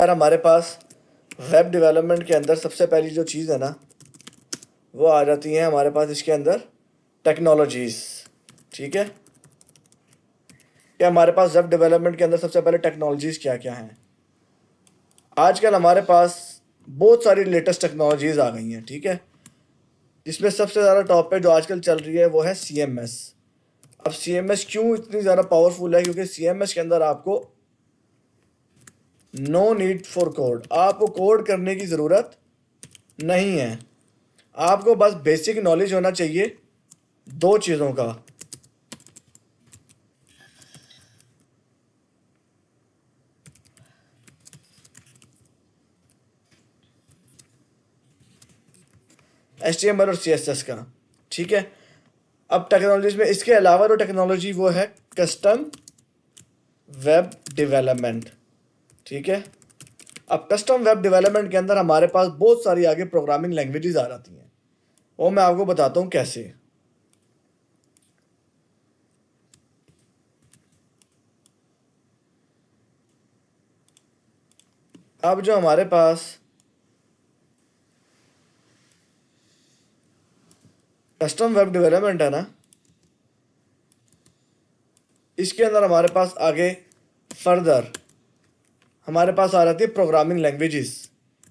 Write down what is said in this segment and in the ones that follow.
यार हमारे पास वेब डेवलपमेंट के अंदर सबसे पहली जो चीज़ है ना वो आ जाती है हमारे पास इसके अंदर टेक्नोलॉजीज़। ठीक है, कि हमारे पास वेब डेवलपमेंट के अंदर सबसे पहले टेक्नोलॉजीज़ क्या क्या हैं। आजकल हमारे पास बहुत सारी लेटेस्ट टेक्नोलॉजीज़ आ गई हैं। ठीक है, जिसमें सबसे ज़्यादा टॉप पे जो आजकल चल रही है वो है CMS। अब CMS क्यों इतनी ज़्यादा पावरफुल है? क्योंकि CMS के अंदर आपको नो नीड फॉर कोड, आपको कोड करने की ज़रूरत नहीं है। आपको बस बेसिक नॉलेज होना चाहिए दो चीज़ों का। HTML और CSS का। ठीक है, अब टेक्नोलॉजीज में इसके अलावा जो टेक्नोलॉजी वो है कस्टम वेब डेवलपमेंट। ठीक है, अब कस्टम वेब डेवलपमेंट के अंदर हमारे पास बहुत सारी आगे प्रोग्रामिंग लैंग्वेजेस आ जाती हैं, वो मैं आपको बताता हूँ कैसे। अब जो हमारे पास कस्टम वेब डेवलपमेंट है ना, इसके अंदर हमारे पास आगे फर्दर हमारे पास आ जाती है प्रोग्रामिंग लैंग्वेजेस।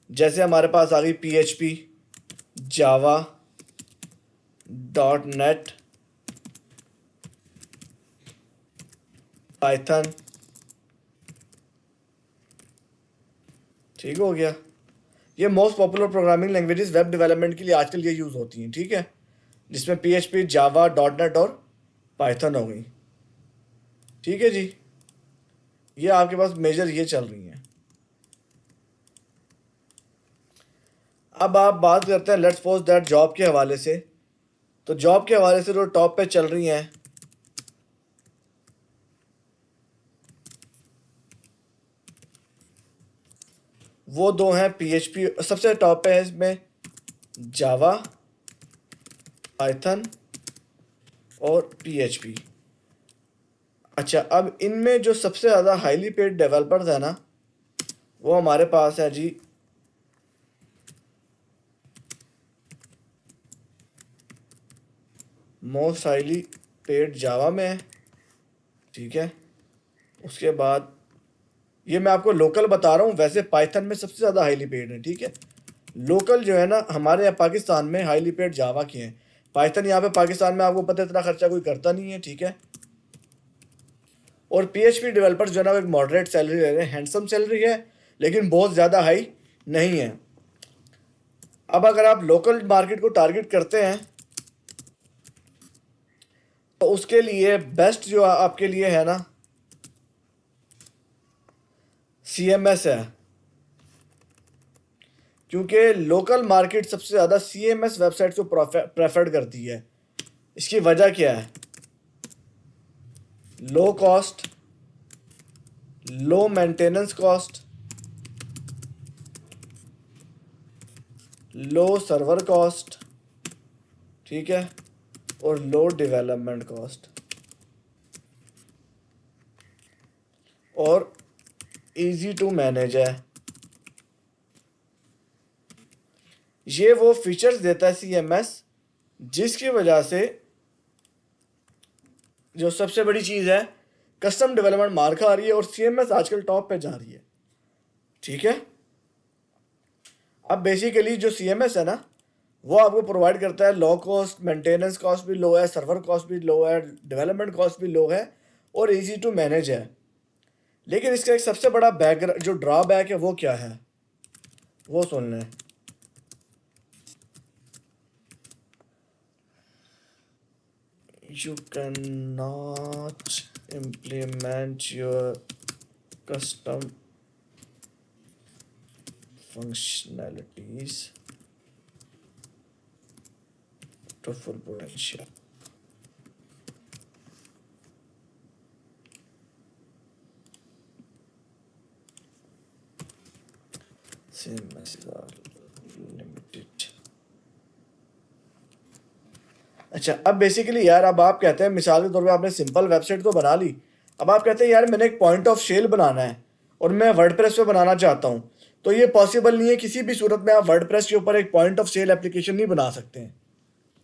जैसे हमारे पास आ गई PHP, जावा, .NET, पाइथन। ठीक हो गया, ये most popular programming languages web development के लिए आजकल ये यूज़ होती हैं। ठीक है, जिसमें PHP, जावा, .NET और पाइथन हो गई। ठीक है जी, ये आपके पास मेजर ये चल रही हैं। अब आप बात करते हैं लेट्स सपोज दैट जॉब के हवाले से। तो जॉब के हवाले से जो टॉप पे चल रही हैं वो दो हैं PHP, सबसे टॉप पे है इसमें जावा, पाइथन और PHP। अच्छा, अब इनमें जो सबसे ज़्यादा हाईली पेड डेवलपर्स है ना वो हमारे पास है जी मोस्ट हाईली पेड जावा में है। ठीक है, उसके बाद ये मैं आपको लोकल बता रहा हूँ, वैसे पाइथन में सबसे ज़्यादा हाईली पेड है। ठीक है, लोकल जो है ना हमारे यहाँ पाकिस्तान में हाईली पेड जावा के हैं। पाइथन यहाँ पे पाकिस्तान में आपको पता है इतना खर्चा कोई करता नहीं है। ठीक है, और PHP डेवलपर जो है ना वो एक मॉडरेट सैलरी ले रहे हैं, हैंडसम सैलरी है लेकिन बहुत ज़्यादा हाई नहीं है। अब अगर आप लोकल मार्केट को टारगेट करते हैं तो उसके लिए बेस्ट जो आपके लिए है ना CMS है, क्योंकि लोकल मार्केट सबसे ज़्यादा CMS वेबसाइट को प्रेफर्ड करती है। इसकी वजह क्या है? Low cost, low maintenance cost, low server cost. ठीक है, और लो डेवलपमेंट कॉस्ट, और इजी टू मैनेज है। ये वो फीचर्स देता है CMS जिसकी वजह से जो सबसे बड़ी चीज़ है कस्टम डेवलपमेंट मार खा रही है और CMS आजकल टॉप पे जा रही है। ठीक है, अब बेसिकली जो CMS है ना वो आपको प्रोवाइड करता है लो कॉस्ट, मेंटेनेंस कॉस्ट भी लो है, सर्वर कॉस्ट भी लो है, डेवलपमेंट कॉस्ट भी लो है और इजी टू मैनेज है। लेकिन इसका एक सबसे बड़ा बैक जो ड्रॉबैक है वो क्या है वो सुन लें। You cannot implement your custom functionalities to full potential. Same messages are limited. अच्छा, अब बेसिकली यार अब आप कहते हैं मिसाल के तौर पे आपने सिंपल वेबसाइट तो बना ली, अब आप कहते हैं यार मैंने एक पॉइंट ऑफ सेल बनाना है और मैं वर्डप्रेस पे बनाना चाहता हूँ, तो ये पॉसिबल नहीं है। किसी भी सूरत में आप वर्डप्रेस के ऊपर एक पॉइंट ऑफ सेल एप्लीकेशन नहीं बना सकते हैं,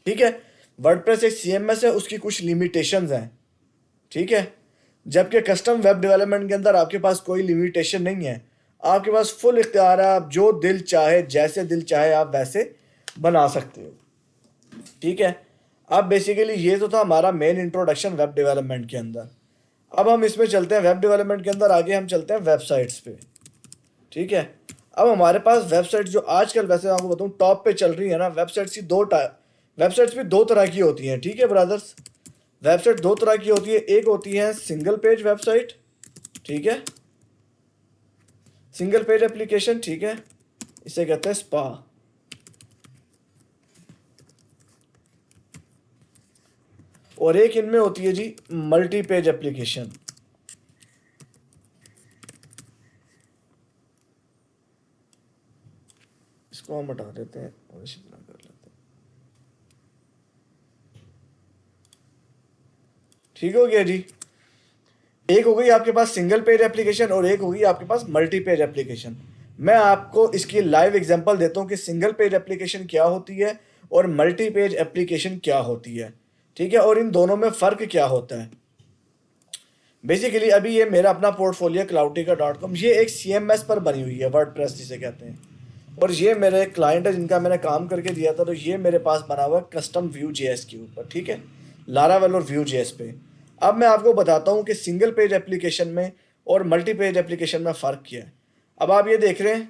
ठीक है। वर्डप्रेस एक CMS है, उसकी कुछ लिमिटेशंस हैं, ठीक है। जबकि कस्टम वेब डेवलपमेंट के अंदर आपके पास कोई लिमिटेशन नहीं है, आपके पास फुल इख्तियार है, आप जो दिल चाहे, जैसे दिल चाहे आप वैसे बना सकते हो, ठीक है। अब बेसिकली ये तो था हमारा मेन इंट्रोडक्शन वेब डेवलपमेंट के अंदर। अब हम इसमें चलते हैं वेब डेवलपमेंट के अंदर आगे, हम चलते हैं वेबसाइट्स पे, ठीक है। अब हमारे पास वेबसाइट जो आजकल वैसे आपको बताऊं टॉप पे चल रही है ना, वेबसाइट्स भी दो तरह की होती हैं, ठीक है ब्रदर्स। वेबसाइट दो तरह की होती है, एक होती है सिंगल पेज वेबसाइट, ठीक है, सिंगल पेज एप्लीकेशन, ठीक है, इसे कहते हैं स्पा। और एक इनमें होती है जी मल्टी पेज एप्लीकेशन। इसको हम हटा देते हैं और इसी तरह कर लेते हैं, ठीक हो गया जी। एक हो गई आपके पास सिंगल पेज एप्लीकेशन और एक हो गई आपके पास मल्टी पेज एप्लीकेशन। मैं आपको इसकी लाइव एग्जांपल देता हूँ कि सिंगल पेज एप्लीकेशन क्या होती है और मल्टी पेज एप्लीकेशन क्या होती है, ठीक है, और इन दोनों में फ़र्क क्या होता है। बेसिकली अभी ये मेरा अपना पोर्टफोलियो cloutica.com, ये एक CMS पर बनी हुई है, वर्डप्रेस जिसे कहते हैं। और ये मेरे क्लाइंट है जिनका मैंने काम करके दिया था, तो ये मेरे पास बना हुआ है कस्टम Vue.js के ऊपर, ठीक है, लारावेल और Vue.js पे। अब मैं आपको बताता हूँ कि सिंगल पेज एप्लीकेशन में और मल्टी पेज एप्लीकेशन में फ़र्क क्या है। अब आप ये देख रहे हैं,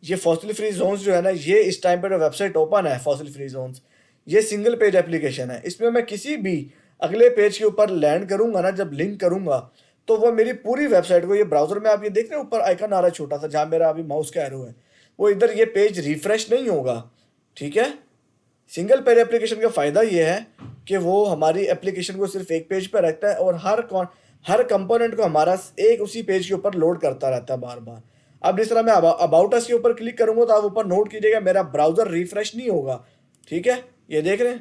ये फॉसिल फ्री जोन्स जो है ना, ये इस टाइम पर जो वेबसाइट ओपन है फॉसिल फ्री जोन्स, ये सिंगल पेज एप्लीकेशन है। इसमें मैं किसी भी अगले पेज के ऊपर लैंड करूंगा ना, जब लिंक करूंगा, तो वो मेरी पूरी वेबसाइट को, ये ब्राउजर में आप ये देख रहे हैं ऊपर आइकन आ रहा है छोटा सा, जहाँ मेरा अभी माउस का एरो है, वो इधर ये पेज रिफ्रेश नहीं होगा, ठीक है। सिंगल पेज एप्लीकेशन का फ़ायदा ये है कि वो हमारी एप्लीकेशन को सिर्फ एक पेज पर रखता है और हर कंपोनेंट को हमारा एक उसी पेज के ऊपर लोड करता रहता है बार बार। अब जिस तरह मैं अबाउट अस के ऊपर क्लिक करूंगा तो आप ऊपर नोट कीजिएगा मेरा ब्राउज़र रिफ्रेश नहीं होगा, ठीक है। ये देख रहे हैं,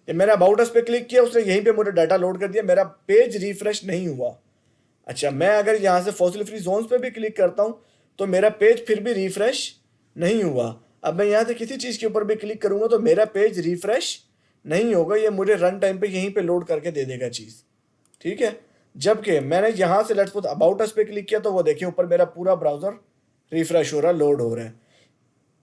ये मैंने अबाउट अस पे क्लिक किया, उसने यहीं पे मुझे डाटा लोड कर दिया, मेरा पेज रिफ्रेश नहीं हुआ। अच्छा, मैं अगर यहाँ से फॉसिल फ्री जोन्स पे भी क्लिक करता हूँ तो मेरा पेज फिर भी रिफ्रेश नहीं हुआ। अब मैं यहाँ से किसी चीज़ के ऊपर भी क्लिक करूँगा तो मेरा पेज रिफ्रेश नहीं होगा, ये मुझे रन टाइम पे यहीं पे लोड करके दे देगा चीज़, ठीक है। जबकि मैंने यहाँ से लेट्स सपोज अबाउट अस पे क्लिक किया तो वो देखिए ऊपर मेरा पूरा ब्राउज़र रिफ्रेश हो रहा है, लोड हो रहा है।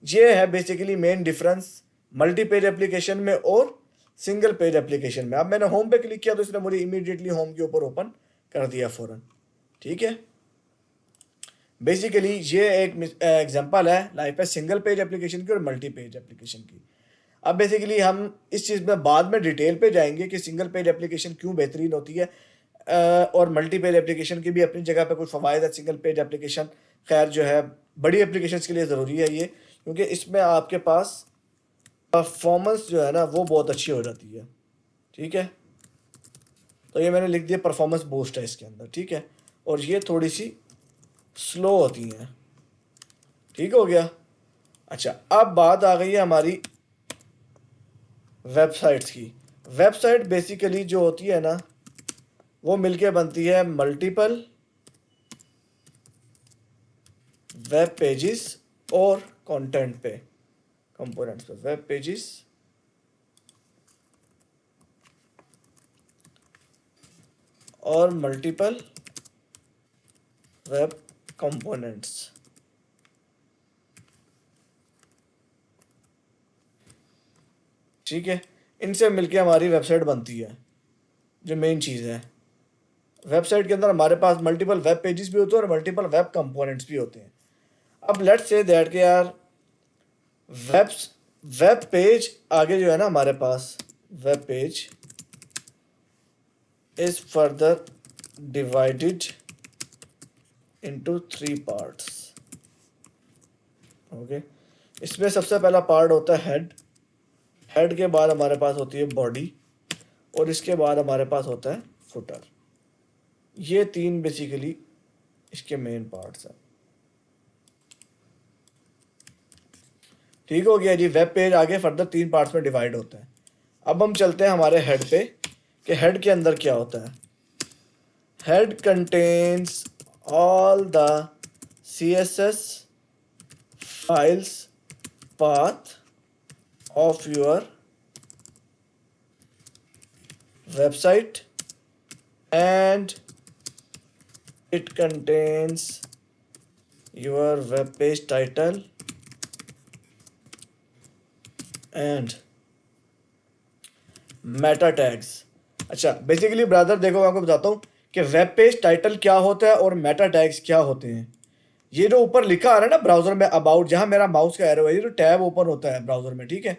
ये है basically main difference multi page application में और सिंगल पेज एप्लीकेशन में। अब मैंने होम पे क्लिक किया तो इसने मुझे इमीडिएटली होम के ऊपर ओपन कर दिया फ़ौरन, ठीक है। बेसिकली ये एक एग्जांपल है लाइफ है सिंगल पेज एप्लीकेशन की और मल्टी पेज एप्लीकेशन की। अब बेसिकली हम इस चीज़ में बाद में डिटेल पे जाएंगे कि सिंगल पेज एप्लीकेशन क्यों बेहतरीन होती है, और मल्टी पेज एप्लीकेशन की भी अपनी जगह पे कुछ फ़वाइद है। सिंगल पेज एप्लीकेशन खैर जो है बड़ी एप्लीकेशन के लिए ज़रूरी है ये, क्योंकि इसमें आपके पास परफॉर्मेंस जो है ना वो बहुत अच्छी हो जाती है, ठीक है। तो ये मैंने लिख दिया परफॉर्मेंस बूस्ट है इसके अंदर, ठीक है, और ये थोड़ी सी स्लो होती हैं, ठीक हो गया। अच्छा, अब बात आ गई है हमारी वेबसाइट्स की। वेबसाइट बेसिकली जो होती है ना वो मिलके बनती है मल्टीपल वेब पेजेस और कंटेंट पे, कंपोनेंट्स पे, वेब पेजेस और मल्टीपल वेब कंपोनेंट्स, ठीक है। इनसे मिलके हमारी वेबसाइट बनती है। जो मेन चीज़ है वेबसाइट के अंदर हमारे पास मल्टीपल वेब पेजेस भी होते हैं और मल्टीपल वेब कंपोनेंट्स भी होते हैं। अब लेट्स से दैट कि यार वेब वेब पेज आगे जो है ना हमारे पास web page is further divided into 3 parts, okay. इसमें सबसे पहला पार्ट होता है हेड, हेड के बाद हमारे पास होती है बॉडी और इसके बाद हमारे पास होता है फुटर। ये 3 बेसिकली इसके मेन पार्ट्स हैं, ठीक हो गया जी। वेब पेज आगे फर्दर 3 पार्ट्स में डिवाइड होता है। अब हम चलते हैं हमारे हेड पे कि हेड के अंदर क्या होता है। Head contains all the CSS files path of your website and it contains your web page title and Meta tags. अच्छा, बेसिकली ब्रदर देखो मैं आपको बताता हूँ कि वेब पेज टाइटल क्या होता है और मेटा टैग्स क्या होते हैं। ये जो ऊपर लिखा आ रहा है ना ब्राउजर में अबाउट, जहाँ मेरा माउस का एरो है, ये जो टैब ओपन होता है ब्राउजर में, ठीक है,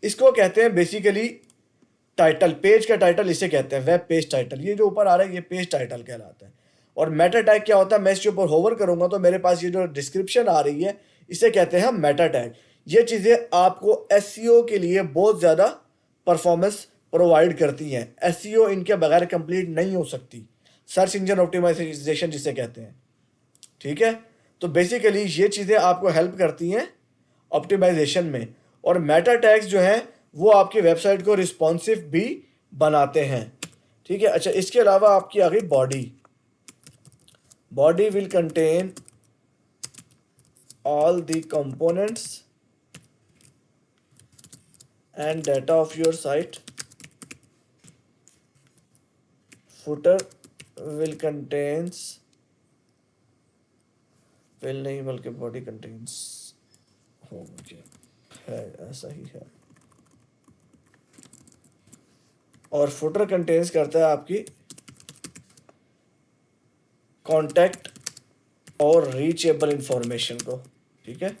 इसको कहते हैं बेसिकली टाइटल। पेज का टाइटल इसे कहते हैं वेब पेज टाइटल। ये जो ऊपर आ रहा है ये पेज टाइटल कहलाता है। और मेटा टैग क्या होता है, मैं इसके ऊपर होवर करूंगा तो मेरे पास ये जो डिस्क्रिप्शन आ रही है इसे कहते हैं हम मेटा टैग। ये चीज़ें आपको एसईओ के लिए बहुत ज़्यादा परफॉर्मेंस प्रोवाइड करती हैं। एसईओ इनके बगैर कंप्लीट नहीं हो सकती। सर्च इंजन ऑप्टिमाइजेशन जिसे कहते हैं, ठीक है। तो बेसिकली ये चीज़ें आपको हेल्प करती हैं ऑप्टिमाइजेशन में। और मेटा टैग्स जो हैं वो आपकी वेबसाइट को रिस्पॉन्सिव भी बनाते हैं, ठीक है। अच्छा, इसके अलावा आपकी आ गई body. Body will contain all the components and data of your site. Footer will contains, will नहीं बल्कि body contains हो गया है, ऐसा ही है। और footer contains करता है आपकी कॉन्टैक्ट और रीचेबल इंफॉर्मेशन को, ठीक है,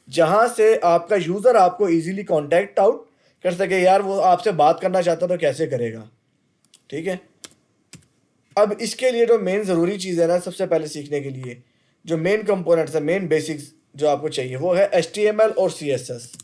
जहां से आपका यूजर आपको इजीली कॉन्टैक्ट आउट कर सके। यार वो आपसे बात करना चाहता तो कैसे करेगा, ठीक है। अब इसके लिए जो मेन ज़रूरी चीज़ है ना, सबसे पहले सीखने के लिए जो मेन कंपोनेंट्स है, मेन बेसिक्स जो आपको चाहिए वो है HTML और CSS।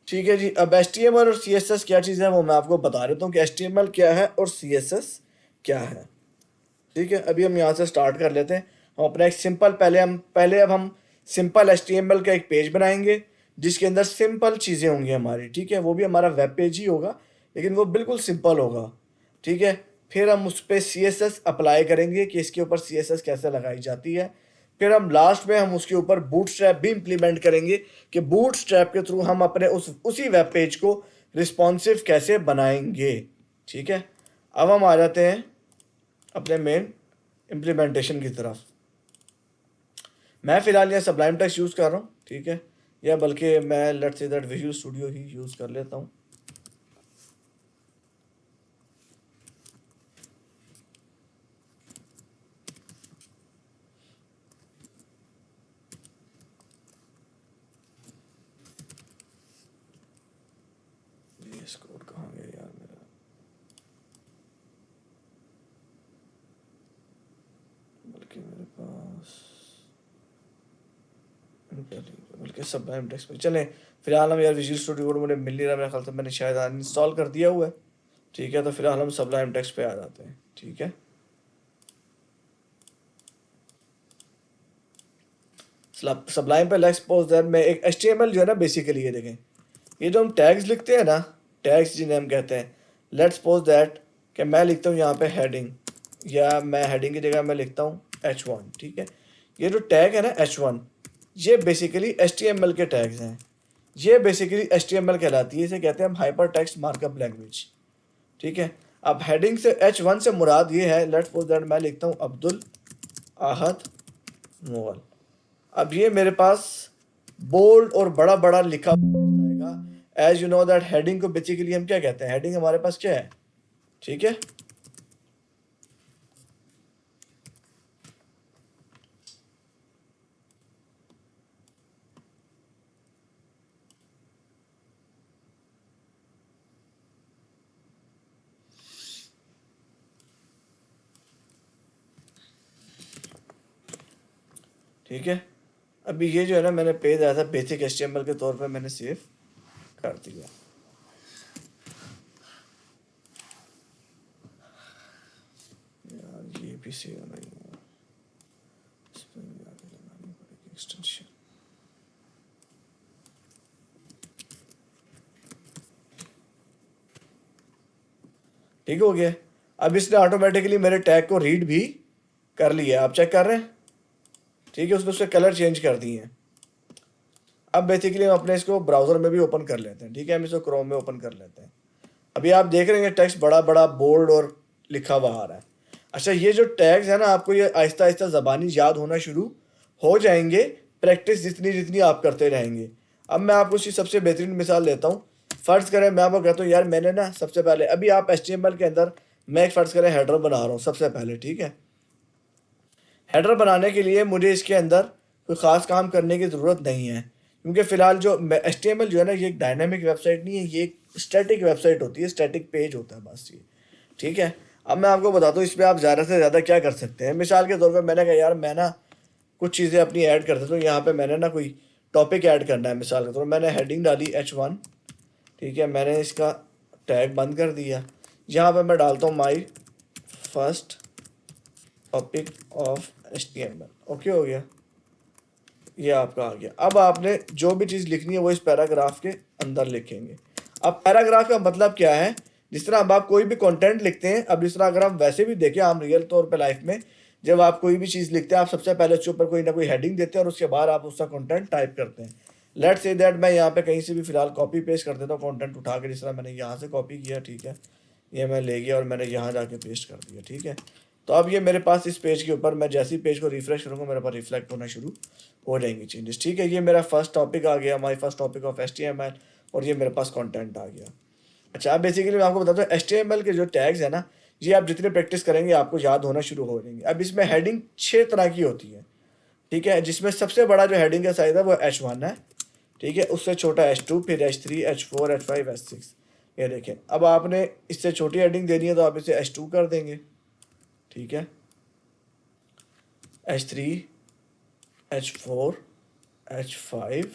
ठीक है जी। अब HTML और CSS क्या चीज़ है वो मैं आपको बता देता हूँ कि HTML क्या है और CSS क्या है, ठीक है। अभी हम यहाँ से स्टार्ट कर लेते हैं। हम अपना एक सिंपल अब हम सिंपल HTML का एक पेज बनाएंगे जिसके अंदर सिंपल चीज़ें होंगी हमारी, ठीक है। वो भी हमारा वेब पेज ही होगा लेकिन वो बिल्कुल सिंपल होगा, ठीक है। फिर हम उस पर CSS अप्लाई करेंगे कि इसके ऊपर CSS कैसे लगाई जाती है। फिर हम लास्ट में हम उसके ऊपर बूटस्ट्रैप भी इम्प्लीमेंट करेंगे कि बूटस्ट्रैप के थ्रू हम अपने उसी वेब पेज को रिस्पॉन्सिव कैसे बनाएंगे, ठीक है। अब हम आ जाते हैं अपने मेन इम्प्लीमेंटेशन की तरफ। मैं फ़िलहाल यहाँ सबलाइम टेक्स्ट यूज़ कर रहा हूँ, ठीक है, या बल्कि मैं let's say that visual studio he use कर लेता हूँ। ये कोड कहाँ गया यार मेरा, बल्कि मेरे पास बल्कि सबलाइम टेक्स्ट पे चलें। फिलहाल हम यार विजुअल स्टूडियो कोड मुझे मिल नहीं रहा, मेरे ख्याल से मैंने शायद अनइंस्टॉल कर दिया हुआ है, ठीक है। तो फिलहाल हम सबलाइम टेक्स्ट पे आ जाते हैं, ठीक है। सबलाइम पे लेट्स सपोज दैट मैं एक HTML जो है ना, बेसिकली ये देखें, ये जो हम टैग्स लिखते हैं ना, टैग्स जिन्हें हम कहते हैं, लेट्स सपोज दैट कि मैं लिखता हूँ यहाँ पे हेडिंग, या मैं हेडिंग की जगह मैं लिखता हूँ H1, ठीक है। ये जो टैग है ना H1, ये बेसिकली HTML के टैग्स हैं। ये बेसिकली HTML कहलाती है, इसे कहते हैं हम हाइपर टेक्स्ट मार्कअप लैंग्वेज, ठीक है। अब हेडिंग से H1 से मुराद ये है, लेट्स सपोज दैट मैं लिखता हूँ अब्दुल आहद मुगल। अब ये मेरे पास बोल्ड और बड़ा बड़ा लिखा आएगा। As you know that heading को बेसिकली हम क्या कहते हैं, हेडिंग हमारे पास क्या है, ठीक है। ठीक है, अभी ये जो है ना मैंने page as a basic HTML के तौर पे मैंने सेव कर दिया। यार ये भी सेव नहीं हुआ। ठीक हो गया। अब इसने ऑटोमेटिकली मेरे टैग को रीड भी कर लिया, आप चेक कर रहे हैं। ठीक है, उसने कलर चेंज कर दिए हैं। अब बेसिकली हम अपने इसको ब्राउज़र में भी ओपन कर लेते हैं। ठीक है, हम इसको क्रोम में ओपन कर लेते हैं। अभी आप देख रहे हैं टेक्स्ट बड़ा बड़ा बोल्ड और लिखा हुआ आ रहा है। अच्छा, ये जो टैग्स है ना, आपको ये आहिस्ता आहिस्ता ज़बानी याद होना शुरू हो जाएंगे, प्रैक्टिस जितनी जितनी आप करते रहेंगे। अब मैं आपको उसकी सबसे बेहतरीन मिसाल देता हूँ। फ़र्ज़ करें मैं आपको कहता हूँ यार मैंने ना सबसे पहले, अभी आप HTML के अंदर मैं एक फ़र्ज़ करें हेडर बना रहा हूँ सबसे पहले। ठीक है, हेडर बनाने के लिए मुझे इसके अंदर कोई ख़ास काम करने की ज़रूरत नहीं है, क्योंकि फ़िलहाल जो HTML जो है ना, ये एक डायनामिक वेबसाइट नहीं है, ये एक स्टैटिक वेबसाइट होती है, स्टैटिक पेज होता है बस ये। ठीक है, अब मैं आपको बताता हूँ इस पर आप ज़्यादा से ज़्यादा क्या कर सकते हैं। मिसाल के तौर पर मैंने कहा यार मैं ना कुछ चीज़ें अपनी ऐड कर देता हूँ। यहाँ पे मैंने ना कोई टॉपिक ऐड करना है, मिसाल के तौर पर मैंने हेडिंग डाली H1। ठीक है, मैंने इसका टैग बंद कर दिया। यहाँ पे मैं डालता हूँ my first topic of HTML। Okay हो गया, ये आपका आ गया। अब आपने जो भी चीज़ लिखनी है वो इस पैराग्राफ के अंदर लिखेंगे। अब पैराग्राफ का मतलब क्या है, जिस तरह अब आप कोई भी कंटेंट लिखते हैं, अब जिस तरह अगर हम वैसे भी देखें हम रियल तौर पे लाइफ में, जब आप कोई भी चीज़ लिखते हैं आप सबसे पहले उसके ऊपर कोई ना कोई हेडिंग देते हैं और उसके बाद आप उसका कंटेंट टाइप करते हैं। लेट्स से दैट मैं यहाँ पे कहीं से भी फिलहाल कॉपी पेस्ट कर देता हूँ कंटेंट उठा के, जिस तरह मैंने यहाँ से कॉपी किया। ठीक है, ये मैं ले गया और मैंने यहाँ जाके पेस्ट कर दिया। ठीक है, तो अब ये मेरे पास इस पेज के ऊपर मैं जैसे ही पेज को रिफ्रेश करूँगा मेरे पास रिफ्लेक्ट होना शुरू हो जाएंगी चेंजेस। ठीक है, ये मेरा फर्स्ट टॉपिक आ गया, my first topic of HTML, और ये मेरे पास कंटेंट आ गया। अच्छा, अब बेसिकली मैं आपको बताता हूँ HTML के जो टैग्स है ना, ये आप जितने प्रैक्टिस करेंगे आपको याद होना शुरू हो जाएंगे। अब इसमें हेडिंग 6 तरह की होती है। ठीक है, जिसमें सबसे बड़ा जो हेडिंग का साइज़ है वो H1 है। ठीक है, उससे छोटा H2, फिर H3, H4, H5, H6। ये देखें, अब आपने इससे छोटी हेडिंग देनी है तो आप इसे H2 कर देंगे। ठीक है, H3, H4, H5,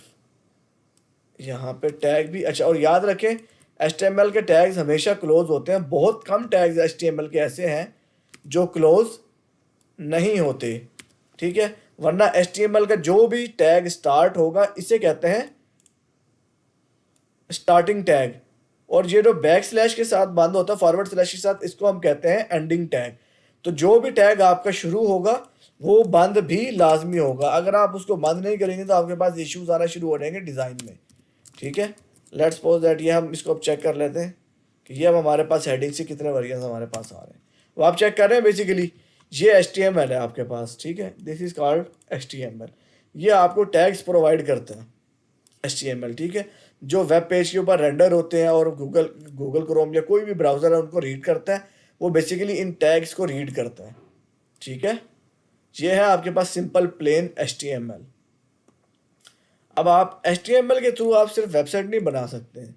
यहाँ पे टैग भी। अच्छा, और याद रखें HTML के टैग्स हमेशा क्लोज होते हैं। बहुत कम टैग्स HTML के ऐसे हैं जो क्लोज नहीं होते। ठीक है, वरना HTML का जो भी टैग स्टार्ट होगा इसे कहते हैं स्टार्टिंग टैग, और ये जो बैक स्लैश के साथ बंद होता है, फॉरवर्ड स्लैश के साथ, इसको हम कहते हैं एंडिंग टैग। तो जो भी टैग आपका शुरू होगा वो बंद भी लाजमी होगा। अगर आप उसको बंद नहीं करेंगे तो आपके पास इश्यूज आना शुरू हो जाएंगे डिज़ाइन में। ठीक है, लेट्स सपोज दैट ये हम इसको अब चेक कर लेते हैं कि ये अब हमारे पास हेडिंग से कितने वेरिएंट्स हमारे पास आ रहे हैं। वो आप चेक कर रहे हैं, बेसिकली ये HTML है आपके पास। ठीक है, दिस इज कॉल्ड HTML। ये आपको टैग्स प्रोवाइड करता है HTML। ठीक है, जो वेब पेज के ऊपर रेंडर होते हैं और गूगल क्रोम या कोई भी ब्राउज़र है उनको रीड करता है, वो बेसिकली इन टैग्स को रीड करता है। ठीक है, ये है आपके पास सिंपल प्लेन HTML। अब आप HTML के थ्रू आप सिर्फ वेबसाइट नहीं बना सकते हैं।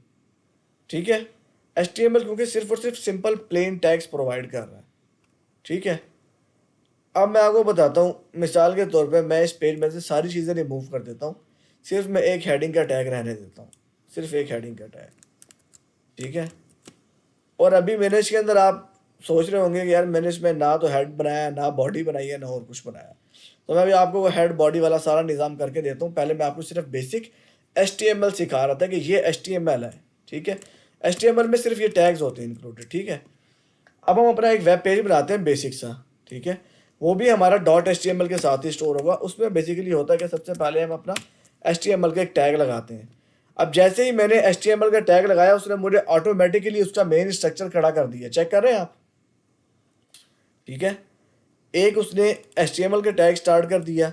ठीक है, HTML क्योंकि सिर्फ और सिर्फ सिंपल प्लेन टैग्स प्रोवाइड कर रहा है। ठीक है, अब मैं आपको बताता हूँ, मिसाल के तौर पे मैं इस पेज में से सारी चीज़ें रिमूव कर देता हूँ, सिर्फ मैं एक हेडिंग का टैग रहने देता हूँ, सिर्फ एक हेडिंग का टैग। ठीक है, और अभी मैंने इसके अंदर आप सोच रहे होंगे कि यार मैंने इसमें ना तो हेड बनाया, ना बॉडी बनाई है, ना और कुछ बनाया। तो मैं अभी आपको वो हेड बॉडी वाला सारा निज़ाम करके देता हूँ। पहले मैं आपको सिर्फ बेसिक HTML सिखा रहा था कि ये HTML है। ठीक है, HTML में सिर्फ ये टैग्स होते हैं इंक्लूडेड। ठीक है, अब हम अपना एक वेब पेज बनाते हैं बेसिक सा। ठीक है, वो भी हमारा .html के साथ ही स्टोर होगा। उसमें बेसिकली होता है कि सबसे पहले हम अपना HTML का एक टैग लगाते हैं। अब जैसे ही मैंने HTML का टैग लगाया उसने मुझे ऑटोमेटिकली उसका मेन स्ट्रक्चर खड़ा कर दिया। चेक कर रहे हैं आप। ठीक है, एक उसने HTML का टैग स्टार्ट कर दिया,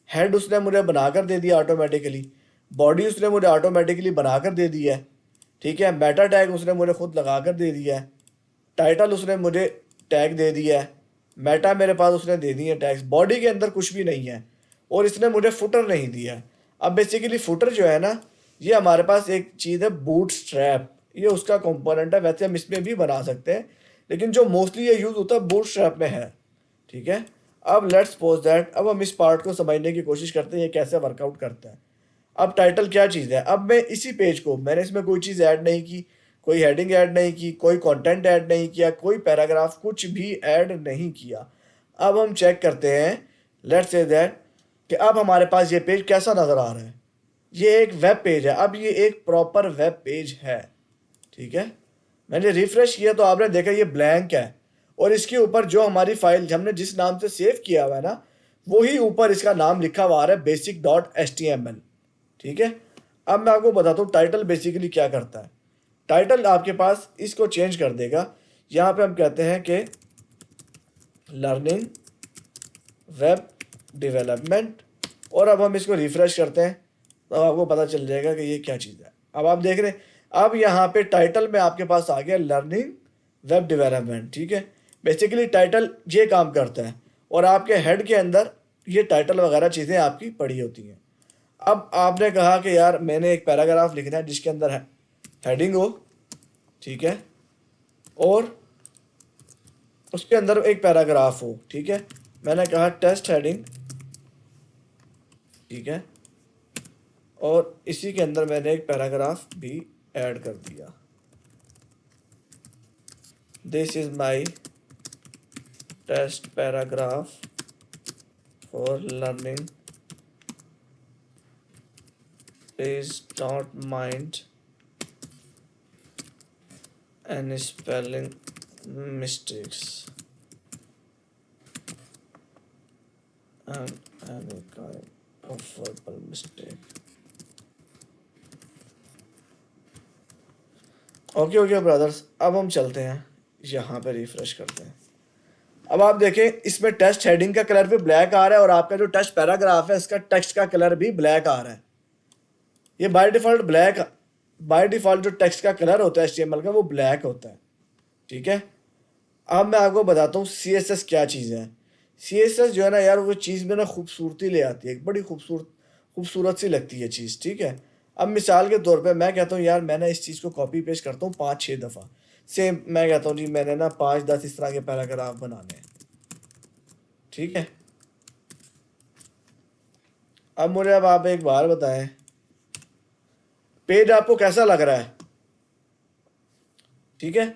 हेड उसने मुझे बनाकर दे दिया ऑटोमेटिकली, बॉडी उसने मुझे ऑटोमेटिकली बनाकर दे दिया है। ठीक है, मेटा टैग उसने मुझे खुद लगा कर दे दिया है, टाइटल उसने मुझे टैग दे दिया है, मेटा मेरे पास उसने दे दिए टैग्स, बॉडी के अंदर कुछ भी नहीं है, और इसने मुझे फुटर नहीं दिया है। अब बेसिकली फुटर जो है ना, ये हमारे पास एक चीज़ है बूट स्ट्रैप, ये उसका कंपोनेंट है। वैसे हम इसमें भी बना सकते हैं, लेकिन जो मोस्टली ये यूज़ होता है बूट स्ट्रैप में है। ठीक है, अब लेट्स सपोज दैट अब हम इस पार्ट को समझने की कोशिश करते हैं ये कैसे वर्कआउट करता है। अब टाइटल क्या चीज़ है, अब मैं इसी पेज को, मैंने इसमें कोई चीज़ ऐड नहीं की, कोई हेडिंग ऐड नहीं की, कोई कंटेंट ऐड नहीं किया, कोई पैराग्राफ कुछ भी ऐड नहीं किया। अब हम चेक करते हैं, लेट्स से दैट कि अब हमारे पास ये पेज कैसा नज़र आ रहा है। ये एक वेब पेज है, अब ये एक प्रॉपर वेब पेज है। ठीक है, मैंने रिफ्रेश किया तो आपने देखा ये ब्लैंक है, और इसके ऊपर जो हमारी फाइल हमने जिस नाम से सेव किया हुआ है ना, वही ऊपर इसका नाम लिखा हुआ आ रहा है basic.html। ठीक है, अब मैं आपको बताता हूँ टाइटल बेसिकली क्या करता है। टाइटल आपके पास इसको चेंज कर देगा। यहाँ पे हम कहते हैं कि लर्निंग वेब डेवलपमेंट, और अब हम इसको रिफ्रेश करते हैं तो आपको पता चल जाएगा कि ये क्या चीज़ है। अब आप देख रहे हैं, अब यहाँ पे टाइटल में आपके पास आ गया लर्निंग वेब डेवलपमेंट। ठीक है, बेसिकली टाइटल ये काम करता है, और आपके हेड के अंदर ये टाइटल वगैरह चीज़ें आपकी पड़ी होती हैं। अब आपने कहा कि यार मैंने एक पैराग्राफ लिखना है जिसके अंदर है हेडिंग हो, ठीक है, और उसके अंदर एक पैराग्राफ हो। ठीक है, मैंने कहा टेस्ट हेडिंग, ठीक है, और इसी के अंदर मैंने एक पैराग्राफ भी ऐड कर दिया। This is my test paragraph for learning, please don't mind any spelling mistakes and any kind of verbal mistake. Okay okay brothers, अब हम चलते हैं यहाँ पे रिफ्रेश करते हैं। अब आप देखें इसमें टेस्ट हेडिंग का कलर भी ब्लैक आ रहा है, और आपका जो टेस्ट पैराग्राफ है इसका टेक्स्ट का कलर भी ब्लैक आ रहा है। ये by default black, by default जो टेक्स्ट का कलर होता है HTML का वो ब्लैक होता है। ठीक है, अब मैं आपको बताता हूँ CSS क्या चीज़ है। CSS जो है ना यार, वो चीज़ में ना खूबसूरती ले आती है, बड़ी खूबसूरत सी लगती है चीज़। ठीक है, अब मिसाल के तौर पे मैं कहता हूँ यार मैंने इस चीज़ को कॉपी पेस्ट करता हूँ 5-6 दफ़ा, सेम मैं कहता हूँ जी मैंने ना 5-10 इस तरह के पैराग्राफ बनाने हैं। ठीक है, अब मुझे अब आप एक बार बताएं पेज आपको कैसा लग रहा है। ठीक है,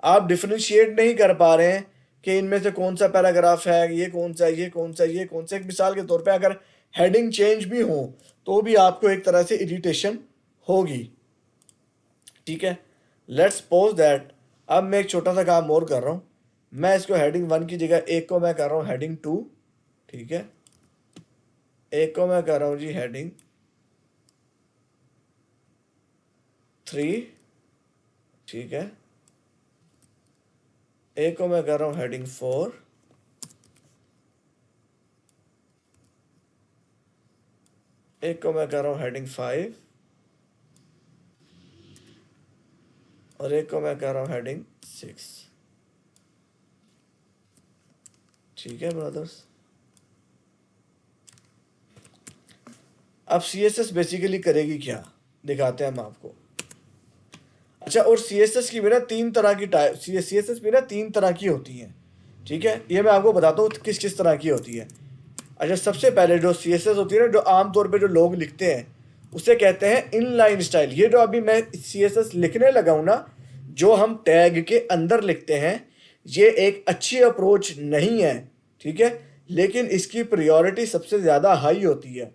आप डिफरेंशिएट नहीं कर पा रहे हैं कि इनमें से कौन सा पैराग्राफ है, ये कौन सा, ये कौन सा, ये कौन सा। एक मिसाल के तौर पे अगर हेडिंग चेंज भी हो तो भी आपको एक तरह से इरिटेशन होगी। ठीक है, लेट्स सपोज दैट अब मैं एक छोटा सा काम और कर रहा हूँ, मैं इसको हेडिंग 1 की जगह एक को मैं कर रहा हूँ हेडिंग 2। ठीक है, एक को मैं कर रहा हूँ जी हेडिंग 3। ठीक है, एक को मैं कर रहा हूँ हेडिंग 4, एक को मैं कर रहा हूँ हेडिंग 5, और एक को मैं कर रहा हूँ हेडिंग 6। ठीक है ब्रदर्स, अब CSS बेसिकली करेगी क्या दिखाते हैं हम आपको। अच्छा, और CSS की भी ना 3 तरह की टाइप, CSS भी ना 3 तरह की होती हैं। ठीक है, ये मैं आपको बताता हूँ किस किस तरह की होती है। अच्छा, सबसे पहले जो CSS होती है ना, जो आमतौर पे जो लोग लिखते हैं उसे कहते हैं इनलाइन स्टाइल। ये जो अभी मैं CSS लिखने लगा हूँ ना, जो हम टैग के अंदर लिखते हैं, ये एक अच्छी अप्रोच नहीं है। ठीक है, लेकिन इसकी प्रायोरिटी सबसे ज़्यादा हाई होती है।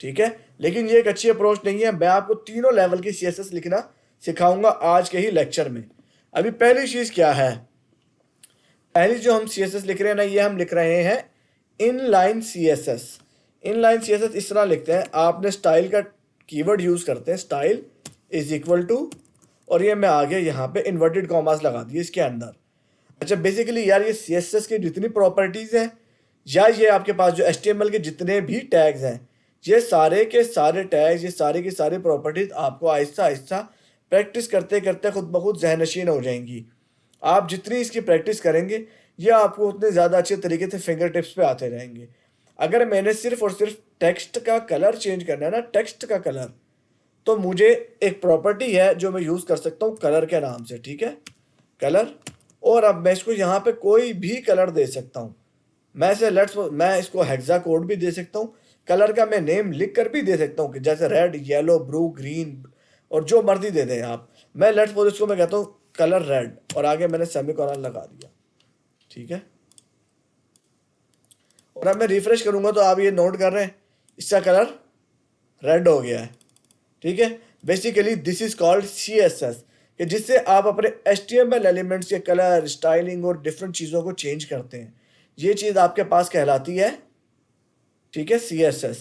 ठीक है, लेकिन ये एक अच्छी अप्रोच नहीं है। मैं आपको तीनों लेवल की CSS लिखना सिखाऊंगा आज के ही लेक्चर में। अभी पहली चीज़ क्या है, पहली जो हम CSS लिख रहे हैं ना, ये हम लिख रहे हैं इनलाइन CSS। इनलाइन CSS इस तरह लिखते हैं, आपने स्टाइल का कीवर्ड यूज़ करते हैं, स्टाइल इज इक्वल टू, और ये मैं आगे यहाँ पे इन्वर्टेड कॉमास लगा दिए इसके अंदर। अच्छा, बेसिकली यार ये CSS की जितनी प्रॉपर्टीज़ हैं, या ये आपके पास जो HTML के जितने भी टैग्स हैं, ये सारे के सारे टैग्स, ये सारी की सारी प्रॉपर्टीज़ आपको आहिस्ता आहिस्ता प्रैक्टिस करते करते खुद ब खुद जहनशीन हो जाएंगी। आप जितनी इसकी प्रैक्टिस करेंगे, ये आपको उतने ज़्यादा अच्छे तरीके से फिंगर टिप्स पे आते रहेंगे। अगर मैंने सिर्फ और सिर्फ टेक्स्ट का कलर चेंज करना है ना, टेक्स्ट का कलर, तो मुझे एक प्रॉपर्टी है जो मैं यूज़ कर सकता हूँ कलर के नाम से। ठीक है, कलर, और अब मैं इसको यहाँ पे कोई भी कलर दे सकता हूँ। मैं इसको हेक्सा कोड भी दे सकता हूँ, कलर का मैं नेम लिख कर भी दे सकता हूँ कि जैसे रेड, येलो, ब्लू, ग्रीन, और जो मर्जी दे दें आप। मैं लेट्स सपोज इसको मैं कहता हूँ कलर रेड, और आगे मैंने सेमीकोलन लगा दिया। ठीक है, और अब मैं रिफ्रेश करूंगा तो आप ये नोट कर रहे हैं इसका कलर रेड हो गया है। ठीक है, basically this is called CSS। कि जिससे आप अपने HTML एलिमेंट्स के कलर, स्टाइलिंग और डिफरेंट चीज़ों को चेंज करते हैं। ये चीज़ आपके पास कहलाती है, ठीक है, CSS।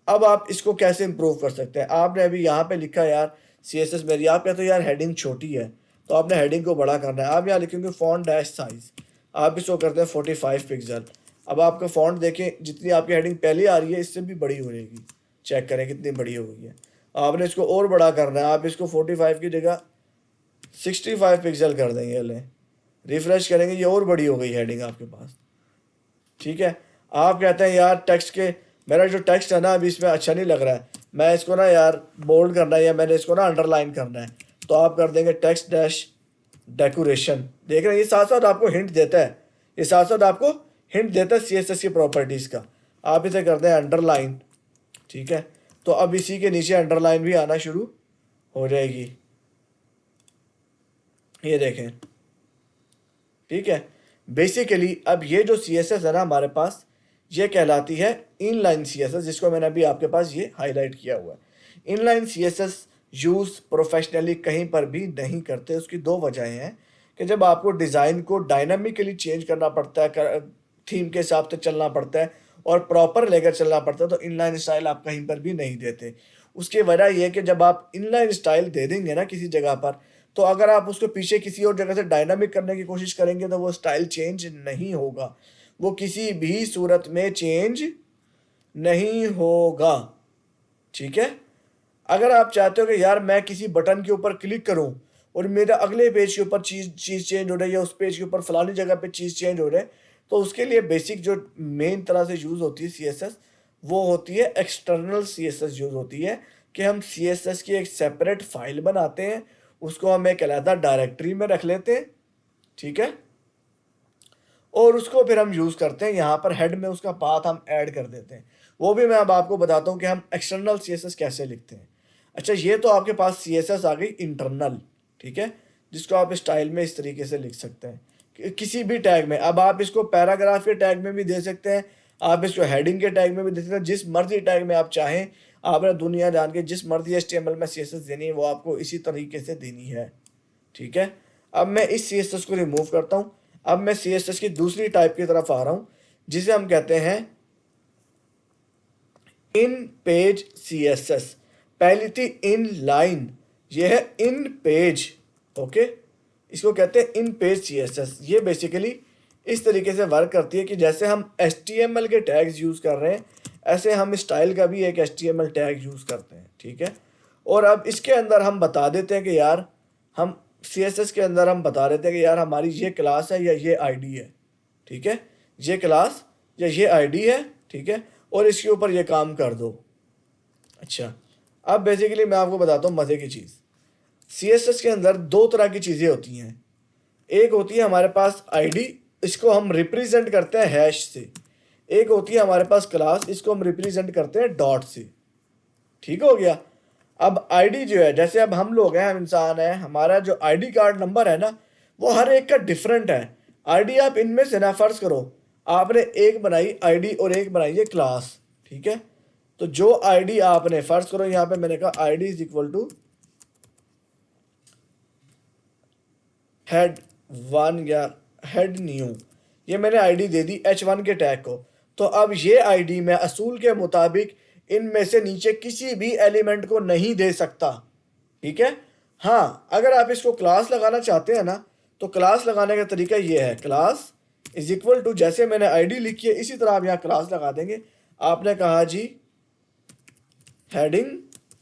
अब आप इसको कैसे इंप्रूव कर सकते हैं? आपने अभी यहाँ पे लिखा यार CSS मेरी, आप कहते हो यार हेडिंग छोटी है, तो आपने हेडिंग को बड़ा करना है। आप यहाँ लिखेंगे फॉन्ट डैश साइज, आप इसको करते हैं 45 पिक्सल। अब आपका फॉन्ट देखें, जितनी आपकी हेडिंग पहले आ रही है इससे भी बड़ी हो जाएगी, चेक करें कितनी बड़ी हो गई है। आपने इसको और बड़ा करना है, आप इसको 45 की जगह 65 पिक्सल कर देंगे। लें, रिफ्रेश करेंगे, ये और बड़ी हो गई हेडिंग आपके पास, ठीक है। आप कहते हैं यार टेक्स्ट के, मेरा जो टेक्स्ट है ना अभी इसमें अच्छा नहीं लग रहा है, मैं इसको ना यार बोल्ड करना है या मैंने इसको ना अंडरलाइन करना है, तो आप कर देंगे टेक्स्ट डैश डेकोरेशन। देख रहे हैं, ये साथ साथ आपको हिंट देता है, ये साथ साथ आपको हिंट देता है CSS की प्रॉपर्टीज़ का। आप इसे करते हैं अंडरलाइन, ठीक है। तो अब इसी के नीचे अंडरलाइन भी आना शुरू हो जाएगी, ये देखें, ठीक है। बेसिकली अब ये जो CSS है ना हमारे पास, ये कहलाती है इनलाइन CSS, जिसको मैंने अभी आपके पास ये हाईलाइट किया हुआ है। इनलाइन CSS यूज़ प्रोफेशनली कहीं पर भी नहीं करते। उसकी दो वजहें हैं कि जब आपको डिज़ाइन को डायनामिकली चेंज करना पड़ता है, थीम के हिसाब से चलना पड़ता है और प्रॉपर लेकर चलना पड़ता है, तो इनलाइन स्टाइल आप कहीं पर भी नहीं देते। उसकी वजह यह है कि जब आप इनलाइन स्टाइल दे देंगे ना किसी जगह पर, तो अगर आप उसको पीछे किसी और जगह से डायनामिक करने की कोशिश करेंगे तो वो स्टाइल चेंज नहीं होगा, वो किसी भी सूरत में चेंज नहीं होगा, ठीक है। अगर आप चाहते हो कि यार मैं किसी बटन के ऊपर क्लिक करूं और मेरा अगले पेज के ऊपर चीज़ चेंज हो रही है, या उस पेज के ऊपर फलानी जगह पे चीज़ चेंज हो रहा है, तो उसके लिए बेसिक जो मेन तरह से यूज़ होती है CSS, वो होती है एक्सटर्नल CSS यूज़ होती है, कि हम CSS की एक सेपरेट फाइल बनाते हैं, उसको हम एक अलग डायरेक्टरी में रख लेते हैं, ठीक है, और उसको फिर हम यूज़ करते हैं। यहाँ पर हेड में उसका पाथ हम ऐड कर देते हैं। वो भी मैं अब आपको बताता हूँ कि हम एक्सटर्नल CSS कैसे लिखते हैं। अच्छा, ये तो आपके पास CSS आ गई इंटरनल, ठीक है, जिसको आप स्टाइल में इस तरीके से लिख सकते हैं किसी भी टैग में। अब आप इसको पैराग्राफ के टैग में भी दे सकते हैं, आप इसको हेडिंग के टैग में भी दे सकते हैं, जिस मर्जी टैग में आप चाहें। आपने दुनिया जान के जिस मर्जी HTML में CSS देनी है वो आपको इसी तरीके से देनी है, ठीक है। अब मैं इस CSS को रिमूव करता हूँ। अब मैं CSS की दूसरी टाइप की तरफ आ रहा हूँ, जिसे हम कहते हैं इन पेज CSS। पहली थी इन लाइन, ये है इन पेज, ओके, इसको कहते हैं इन पेज CSS। ये बेसिकली इस तरीके से वर्क करती है कि जैसे हम HTML के टैग्स यूज़ कर रहे हैं, ऐसे हम स्टाइल का भी एक HTML टैग यूज़ करते हैं, ठीक है। और अब इसके अंदर हम बता देते हैं कि यार हम CSS के अंदर हम बता देते हैं कि यार हमारी ये क्लास है या ये ID है, ठीक है, ये क्लास या ये ID है, ठीक है, और इसके ऊपर ये काम कर दो। अच्छा, अब बेसिकली मैं आपको बताता हूँ मज़े की चीज़। CSS के अंदर दो तरह की चीज़ें होती हैं। एक होती है हमारे पास ID, इसको हम रिप्रेजेंट करते हैं हैश से। एक होती है हमारे पास क्लास, इसको हम रिप्रेजेंट करते हैं डॉट से, ठीक हो गया। अब ID जो है, जैसे अब हम लोग हैं, हम इंसान हैं, हमारा जो ID कार्ड नंबर है ना, वो हर एक का डिफरेंट है। ID आप इनमें से ना, फर्ज करो आपने एक बनाई ID और एक बनाई है क्लास, ठीक है। तो जो ID आपने, फर्ज करो यहाँ पे मैंने कहा ID is equal to head 1 या हेड न्यू, ये मैंने ID दे दी H1 के टैग को। तो अब ये ID मैं असूल के मुताबिक इनमें से नीचे किसी भी एलिमेंट को नहीं दे सकता, ठीक है। हाँ, अगर आप इसको क्लास लगाना चाहते हैं ना, तो क्लास लगाने का तरीका ये है, क्लास इज इक्वल टू, जैसे मैंने ID लिखी है इसी तरह आप यहाँ क्लास लगा देंगे। आपने कहा जी हेडिंग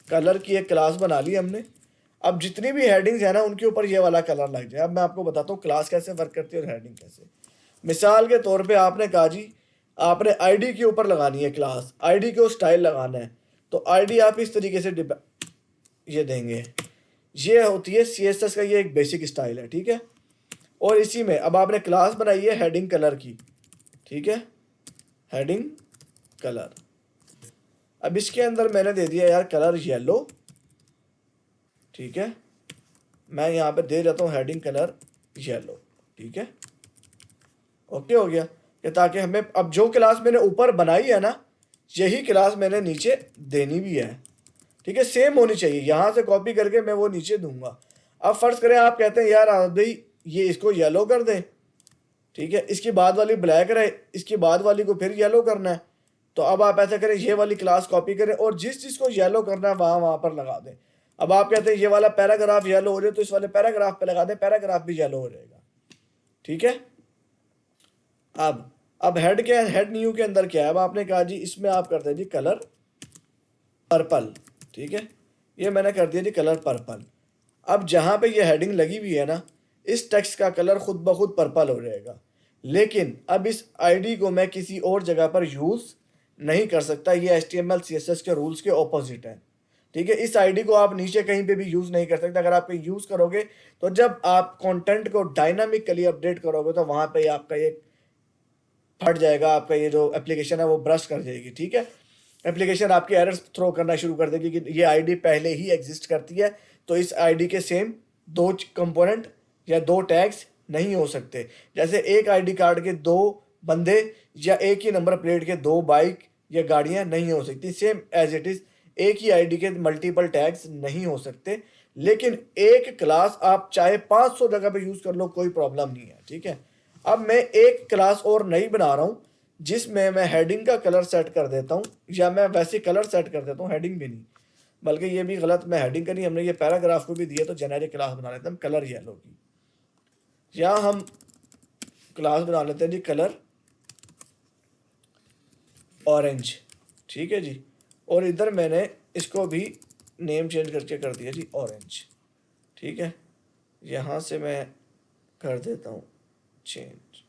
कलर की एक क्लास बना ली हमने। अब जितनी भी हेडिंग्स है ना उनके ऊपर ये वाला कलर लग जाए। अब मैं आपको बताता हूँ क्लास कैसे वर्क करती है और हेडिंग कैसे। मिसाल के तौर पे आपने कहा जी आपने ID के ऊपर लगानी है क्लास, ID को स्टाइल लगाना है, तो ID आप इस तरीके से ये देंगे। ये होती है CSS का ये एक बेसिक स्टाइल है, ठीक है। और इसी में अब आपने क्लास बनाई है हेडिंग कलर की, ठीक है, हेडिंग कलर। अब इसके अंदर मैंने दे दिया यार कलर येलो, ठीक है, मैं यहाँ पे दे देता हूँ हेडिंग कलर येलो, ठीक है, ओके हो गया। कि ताकि हमें अब जो क्लास मैंने ऊपर बनाई है ना, यही क्लास मैंने नीचे देनी भी है, ठीक है, सेम होनी चाहिए। यहाँ से कॉपी करके मैं वो नीचे दूंगा। अब फर्ज करें आप कहते हैं यार भाई ये इसको येलो कर दें, ठीक है, इसकी बाद वाली ब्लैक रहे, इसकी बाद वाली को फिर येलो करना है, तो अब आप ऐसा करें ये वाली क्लास कॉपी करें और जिस चीज़ को येलो करना है वहाँ पर लगा दें। अब आप कहते हैं ये वाला पैराग्राफ येलो हो जाए तो इस वाले पैराग्राफ पे लगा दें, पैराग्राफ भी येलो हो जाएगा, ठीक है। अब हेड क्या है, हेड न्यू के अंदर क्या है, अब आपने कहा जी इसमें आप करते हैं जी कलर पर्पल, ठीक है, ये मैंने कर दिया जी कलर पर्पल। अब जहाँ पे ये हेडिंग लगी हुई है ना, इस टेक्स्ट का कलर खुद ब खुद पर्पल हो जाएगा, लेकिन अब इस आईडी को मैं किसी और जगह पर यूज़ नहीं कर सकता, ये HTML CSS के रूल्स के ऑपोजिट है, ठीक है। इस आईडी को आप नीचे कहीं पे भी यूज़ नहीं कर सकते। अगर आप कहीं यूज़ करोगे तो जब आप कंटेंट को डायनामिकली अपडेट करोगे तो वहाँ पे आपका ये फट जाएगा, आपका ये जो एप्लीकेशन है वो ब्रश कर जाएगी, ठीक है। एप्लीकेशन आपकी एरर्स थ्रो करना शुरू कर देगी कि ये आईडी पहले ही एग्जिस्ट करती है, तो इस आईडी के सेम दो कंपोनेंट या दो टैग्स नहीं हो सकते। जैसे एक आईडी कार्ड के दो बंदे या एक ही नंबर प्लेट के दो बाइक या गाड़ियां नहीं हो सकती, सेम एज इट इज एक ही आईडी के मल्टीपल टैग्स नहीं हो सकते। लेकिन एक क्लास आप चाहे 500 जगह पे यूज कर लो, कोई प्रॉब्लम नहीं है, ठीक है। अब मैं एक क्लास और नई बना रहा हूं जिसमें मैं हेडिंग का कलर सेट कर देता हूं, या मैं वैसे कलर सेट कर देता हूं, हेडिंग भी नहीं, बल्कि ये भी गलत, मैं हेडिंग का नहीं, हमने ये पैराग्राफ को भी दिया तो जेनेरिक क्लास बना लेते हैं हम कलर येलो की, या हम क्लास बना लेते हैं जी कलर ऑरेंज, ठीक है जी। और इधर मैंने इसको भी नेम चेंज करके कर दिया जी ऑरेंज, ठीक है। यहाँ से मैं कर देता हूँ चेंज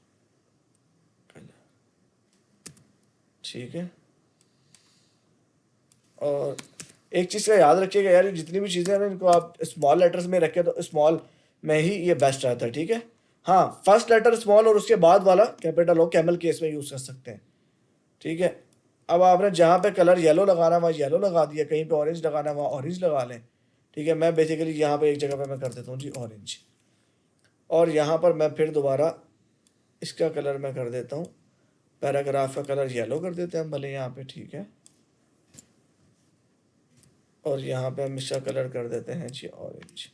कलर, ठीक है। और एक चीज़ का याद रखिएगा यार, जितनी भी चीज़ें हैं ना इनको आप स्मॉल लेटर्स में रखें तो स्मॉल में ही ये बेस्ट रहता है, ठीक है। हाँ, फर्स्ट लेटर स्मॉल और उसके बाद वाला कैपिटल हो, कैमल केस में यूज़ कर सकते हैं, ठीक है। अब आपने जहाँ पे कलर येलो लगाना वहाँ येलो लगा दिया, कहीं पे ऑरेंज लगाना वहाँ ऑरेंज लगा लें, ठीक है। मैं बेसिकली यहाँ पे एक जगह पे मैं कर देता हूँ जी ऑरेंज, और यहाँ पर मैं फिर दोबारा इसका कलर मैं कर देता हूँ, पैराग्राफ का कलर येलो कर देते हैं हम भले यहाँ पे, ठीक है। और यहाँ पे हम इसका कलर कर देते हैं जी orange.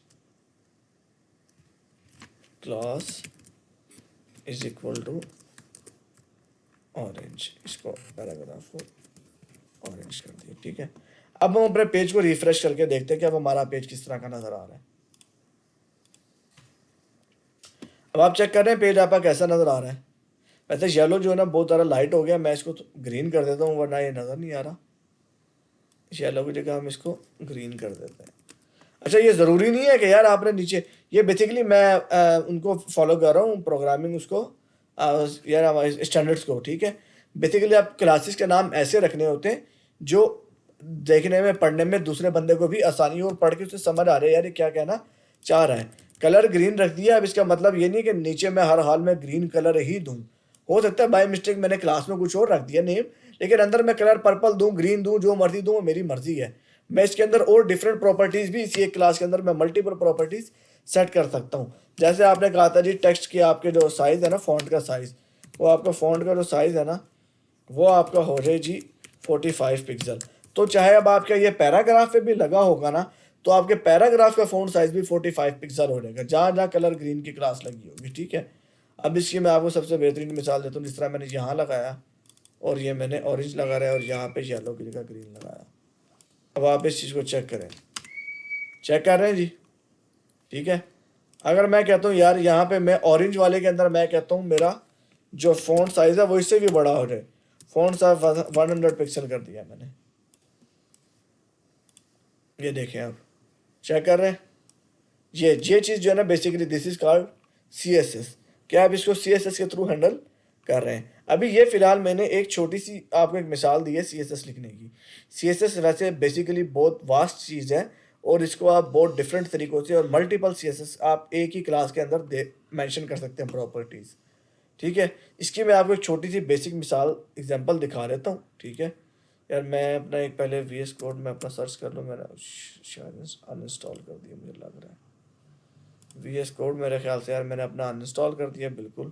Class is equal to orange, इसको पैराग्राफ को ऑरेंज कर दिया, ठीक है। अब हम अपने पेज को रिफ्रेश करके देखते हैं कि अब हमारा पेज किस तरह का नजर आ रहा है। अब आप चेक कर रहे हैं पेज आपका कैसा नजर आ रहा है। वैसे येलो जो है ना बहुत ज़्यादा लाइट हो गया, मैं इसको ग्रीन कर देता हूँ वरना ये नज़र नहीं आ रहा। येलो की जगह हम इसको ग्रीन कर देते हैं। अच्छा, ये ज़रूरी नहीं है कि यार आपने नीचे, ये बेसिकली मैं उनको फॉलो कर रहा हूँ प्रोग्रामिंग उसको, यार स्टैंडर्ड्स को, ठीक है। बेसिकली आप क्लासेस के नाम ऐसे रखने होते हैं जो देखने में पढ़ने में दूसरे बंदे को भी आसानी हो और पढ़ के उसे समझ आ रहा है यार ये क्या कहना चाह रहा है। कलर ग्रीन रख दिया, अब इसका मतलब ये नहीं कि नीचे मैं हर हाल में ग्रीन कलर ही दूँ, हो सकता है बाय मिस्टेक मैंने क्लास में कुछ और रख दिया नेम, लेकिन अंदर मैं कलर पर्पल दूँ, ग्रीन दूँ, जो मर्जी दूँ, मेरी मर्जी है। मैं इसके अंदर और डिफरेंट प्रॉपर्टीज़ भी, इसी एक क्लास के अंदर मैं मल्टीपल प्रॉपर्टीज़ सेट कर सकता हूँ। जैसे आपने कहा था जी टेक्स्ट की आपके जो साइज़ है ना, फॉन्ट का साइज़, वो आपका फॉन्ट का जो साइज़ है ना वो आपका हो जाए जी 45 पिक्सल। तो चाहे अब आपका ये पैराग्राफ पे भी लगा होगा ना, तो आपके पैराग्राफ का फॉन्ट साइज़ भी 45 पिक्सल हो जाएगा जहाँ जहाँ कलर ग्रीन की क्लास लगी होगी, ठीक है। अब इसकी मैं आपको सबसे बेहतरीन मिसाल देता हूँ, जिस तरह मैंने यहाँ लगाया और ये मैंने ऑरेंज लगा रहा है और यहाँ पे येलो की जगह ग्रीन लगाया। अब आप इस चीज़ को चेक करें, चेक कर रहे हैं जी, ठीक है। अगर मैं कहता हूँ यार यहाँ पे मैं ऑरेंज वाले के अंदर मैं कहता हूँ मेरा जो फॉन्ट साइज़ है वो इससे भी बड़ा हो जाए, फॉन्ट साइज 100 पिक्सल कर दिया मैंने, ये देखें आप चेक कर रहे हैं। ये चीज़ जो है ना basically this is called CSS। क्या आप इसको CSS के थ्रू हैंडल कर रहे हैं। अभी ये फिलहाल मैंने एक छोटी सी आपको एक मिसाल दी है CSS लिखने की। CSS वैसे बेसिकली बहुत वास्ट चीज़ है और इसको आप बहुत डिफरेंट तरीक़ों से और मल्टीपल CSS आप एक ही क्लास के अंदर मेंशन कर सकते हैं प्रॉपर्टीज़, ठीक है। इसकी मैं आपको एक छोटी सी बेसिक मिसाल एग्जांपल दिखा देता हूँ, ठीक है। यार मैं अपना एक पहले VS कोड में अपना सर्च कर लूँ, मैंने शायद अनइंस्टॉल कर दिया मुझे लग रहा है। VS कोड मेरे ख्याल से यार मैंने अपना अनइंस्टॉल कर दिया, बिल्कुल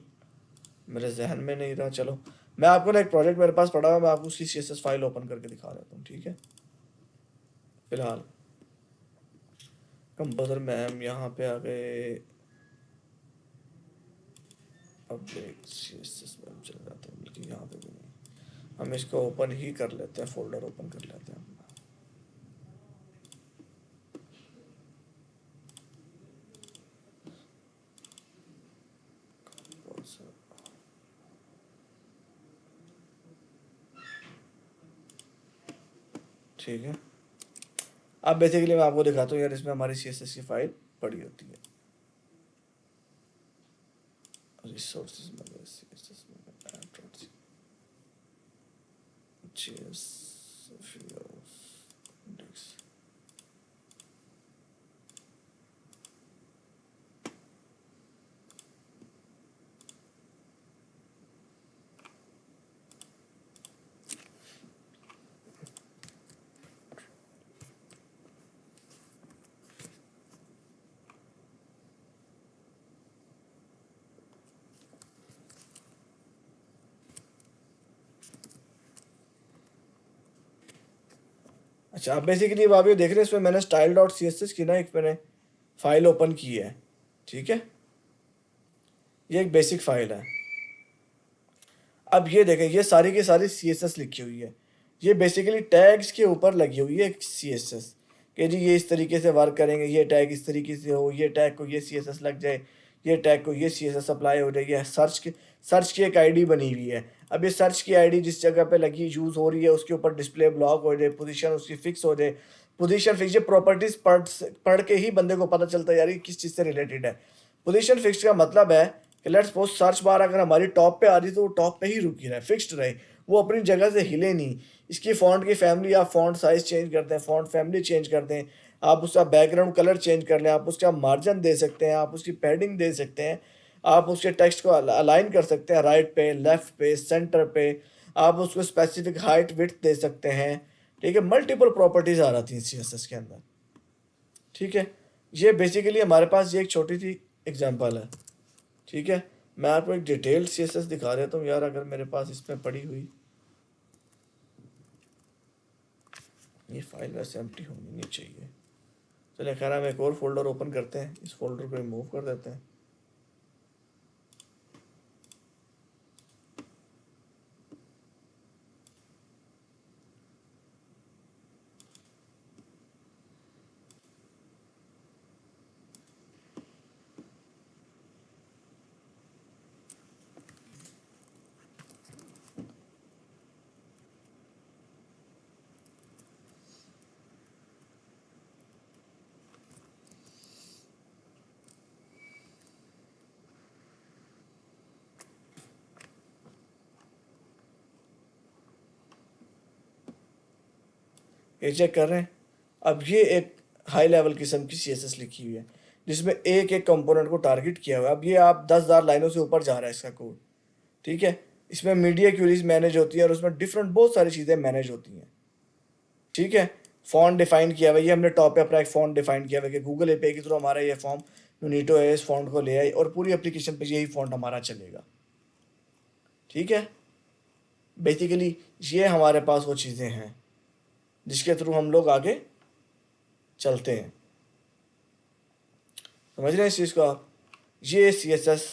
मेरे जहन में नहीं रहा। चलो मैं आपको ना एक प्रोजेक्ट मेरे पास पड़ा हुआ, मैं आपको उसकी CSS फाइल ओपन करके दिखा देता हूँ, ठीक है। फिलहाल कंपोजर में हम यहाँ पे आ गए। अब एक CSS में हम चले जाते हैं, बल्कि यहाँ पे भी नहीं, हम इसको ओपन ही कर लेते हैं, फोल्डर ओपन कर लेते हैं अपना। ठीक है, अब बेसिकली मैं आपको दिखाता हूँ यार, इसमें हमारी CSS की फाइल पड़ी होती है। रिसोर्सेज में गए, CSS में गए, index। अच्छा, अब बेसिकली अब आप ये देख रहे हैं, इसमें मैंने style.css की ना एक मैंने फाइल ओपन की है। ठीक है, ये एक बेसिक फाइल है। अब ये देखें, ये सारी की सारी CSS लिखी हुई है। ये बेसिकली टैग्स के ऊपर लगी हुई है एक CSS, कि जी ये इस तरीके से वर्क करेंगे, ये टैग इस तरीके से हो, ये टैग को ये CSS लग जाए, ये टैग को ये CSS अप्लाई हो जाए। ये सर्च की एक आईडी बनी हुई है। अब ये सर्च की आईडी जिस जगह पे लगी यूज़ हो रही है, उसके ऊपर डिस्प्ले ब्लॉक हो जाए, पोजीशन उसकी फिक्स हो जाए। पोजीशन फिक्स, ये प्रॉपर्टीज पढ़ के ही बंदे को पता चलता है यार ये किस चीज़ से रिलेटेड है। पोजीशन फिक्स का मतलब है कि लेट्स सपोज सर्च बार अगर हमारी टॉप पे आ रही तो वो टॉप पे ही रुकी रहे, फिक्स्ड रहे, वो अपनी जगह से हिले नहीं। इसकी फॉन्ट की फैमिली, आप फॉन्ट साइज चेंज करते हैं, फॉन्ट फैमिली चेंज करते हैं, आप उसका बैकग्राउंड कलर चेंज कर लें, आप उसका मार्जिन दे सकते हैं, आप उसकी पैडिंग दे सकते हैं, आप उसके टेक्स्ट को अलाइन कर सकते हैं राइट पे, लेफ्ट पे, सेंटर पे, आप उसको स्पेसिफिक हाइट विड्थ दे सकते हैं। ठीक है, मल्टीपल प्रॉपर्टीज आ जाती हैं CSS के अंदर। ठीक है, ये बेसिकली हमारे पास ये एक छोटी सी एग्जांपल है। ठीक है, मैं आपको एक डिटेल्ड CSS दिखा देता हूँ यार, अगर मेरे पास इसमें पड़ी हुई, ये फाइल वैसे एम्प्टी होनी नहीं चाहिए। चलिए खैर, हम एक और फोल्डर ओपन करते हैं, इस फोल्डर को रिमूव कर देते हैं। ये चेक कर रहे हैं, अब ये एक हाई लेवल किस्म की CSS लिखी हुई है, जिसमें एक एक कंपोनेंट को टारगेट किया हुआ है। अब ये आप 10,000 लाइनों से ऊपर जा रहा है इसका कोड। ठीक है, इसमें मीडिया क्यूरीज मैनेज होती है और उसमें डिफरेंट बहुत सारी चीज़ें मैनेज होती हैं। ठीक है, फॉन्ट डिफाइन किया हुआ है, ये हमने टॉप पे अपना एक फॉन्ट डिफाइन किया हुआ है कि गूगल एपीआई के थ्रू हमारा ये फॉर्म यूनिटो है, इस फॉन्ट को ले आए और पूरी एप्लीकेशन पे यही फॉन्ट हमारा चलेगा। ठीक है, बेसिकली ये हमारे पास वो चीज़ें हैं जिसके थ्रू हम लोग आगे चलते हैं। समझ रहे हैं इस चीज़ को आप? ये CSS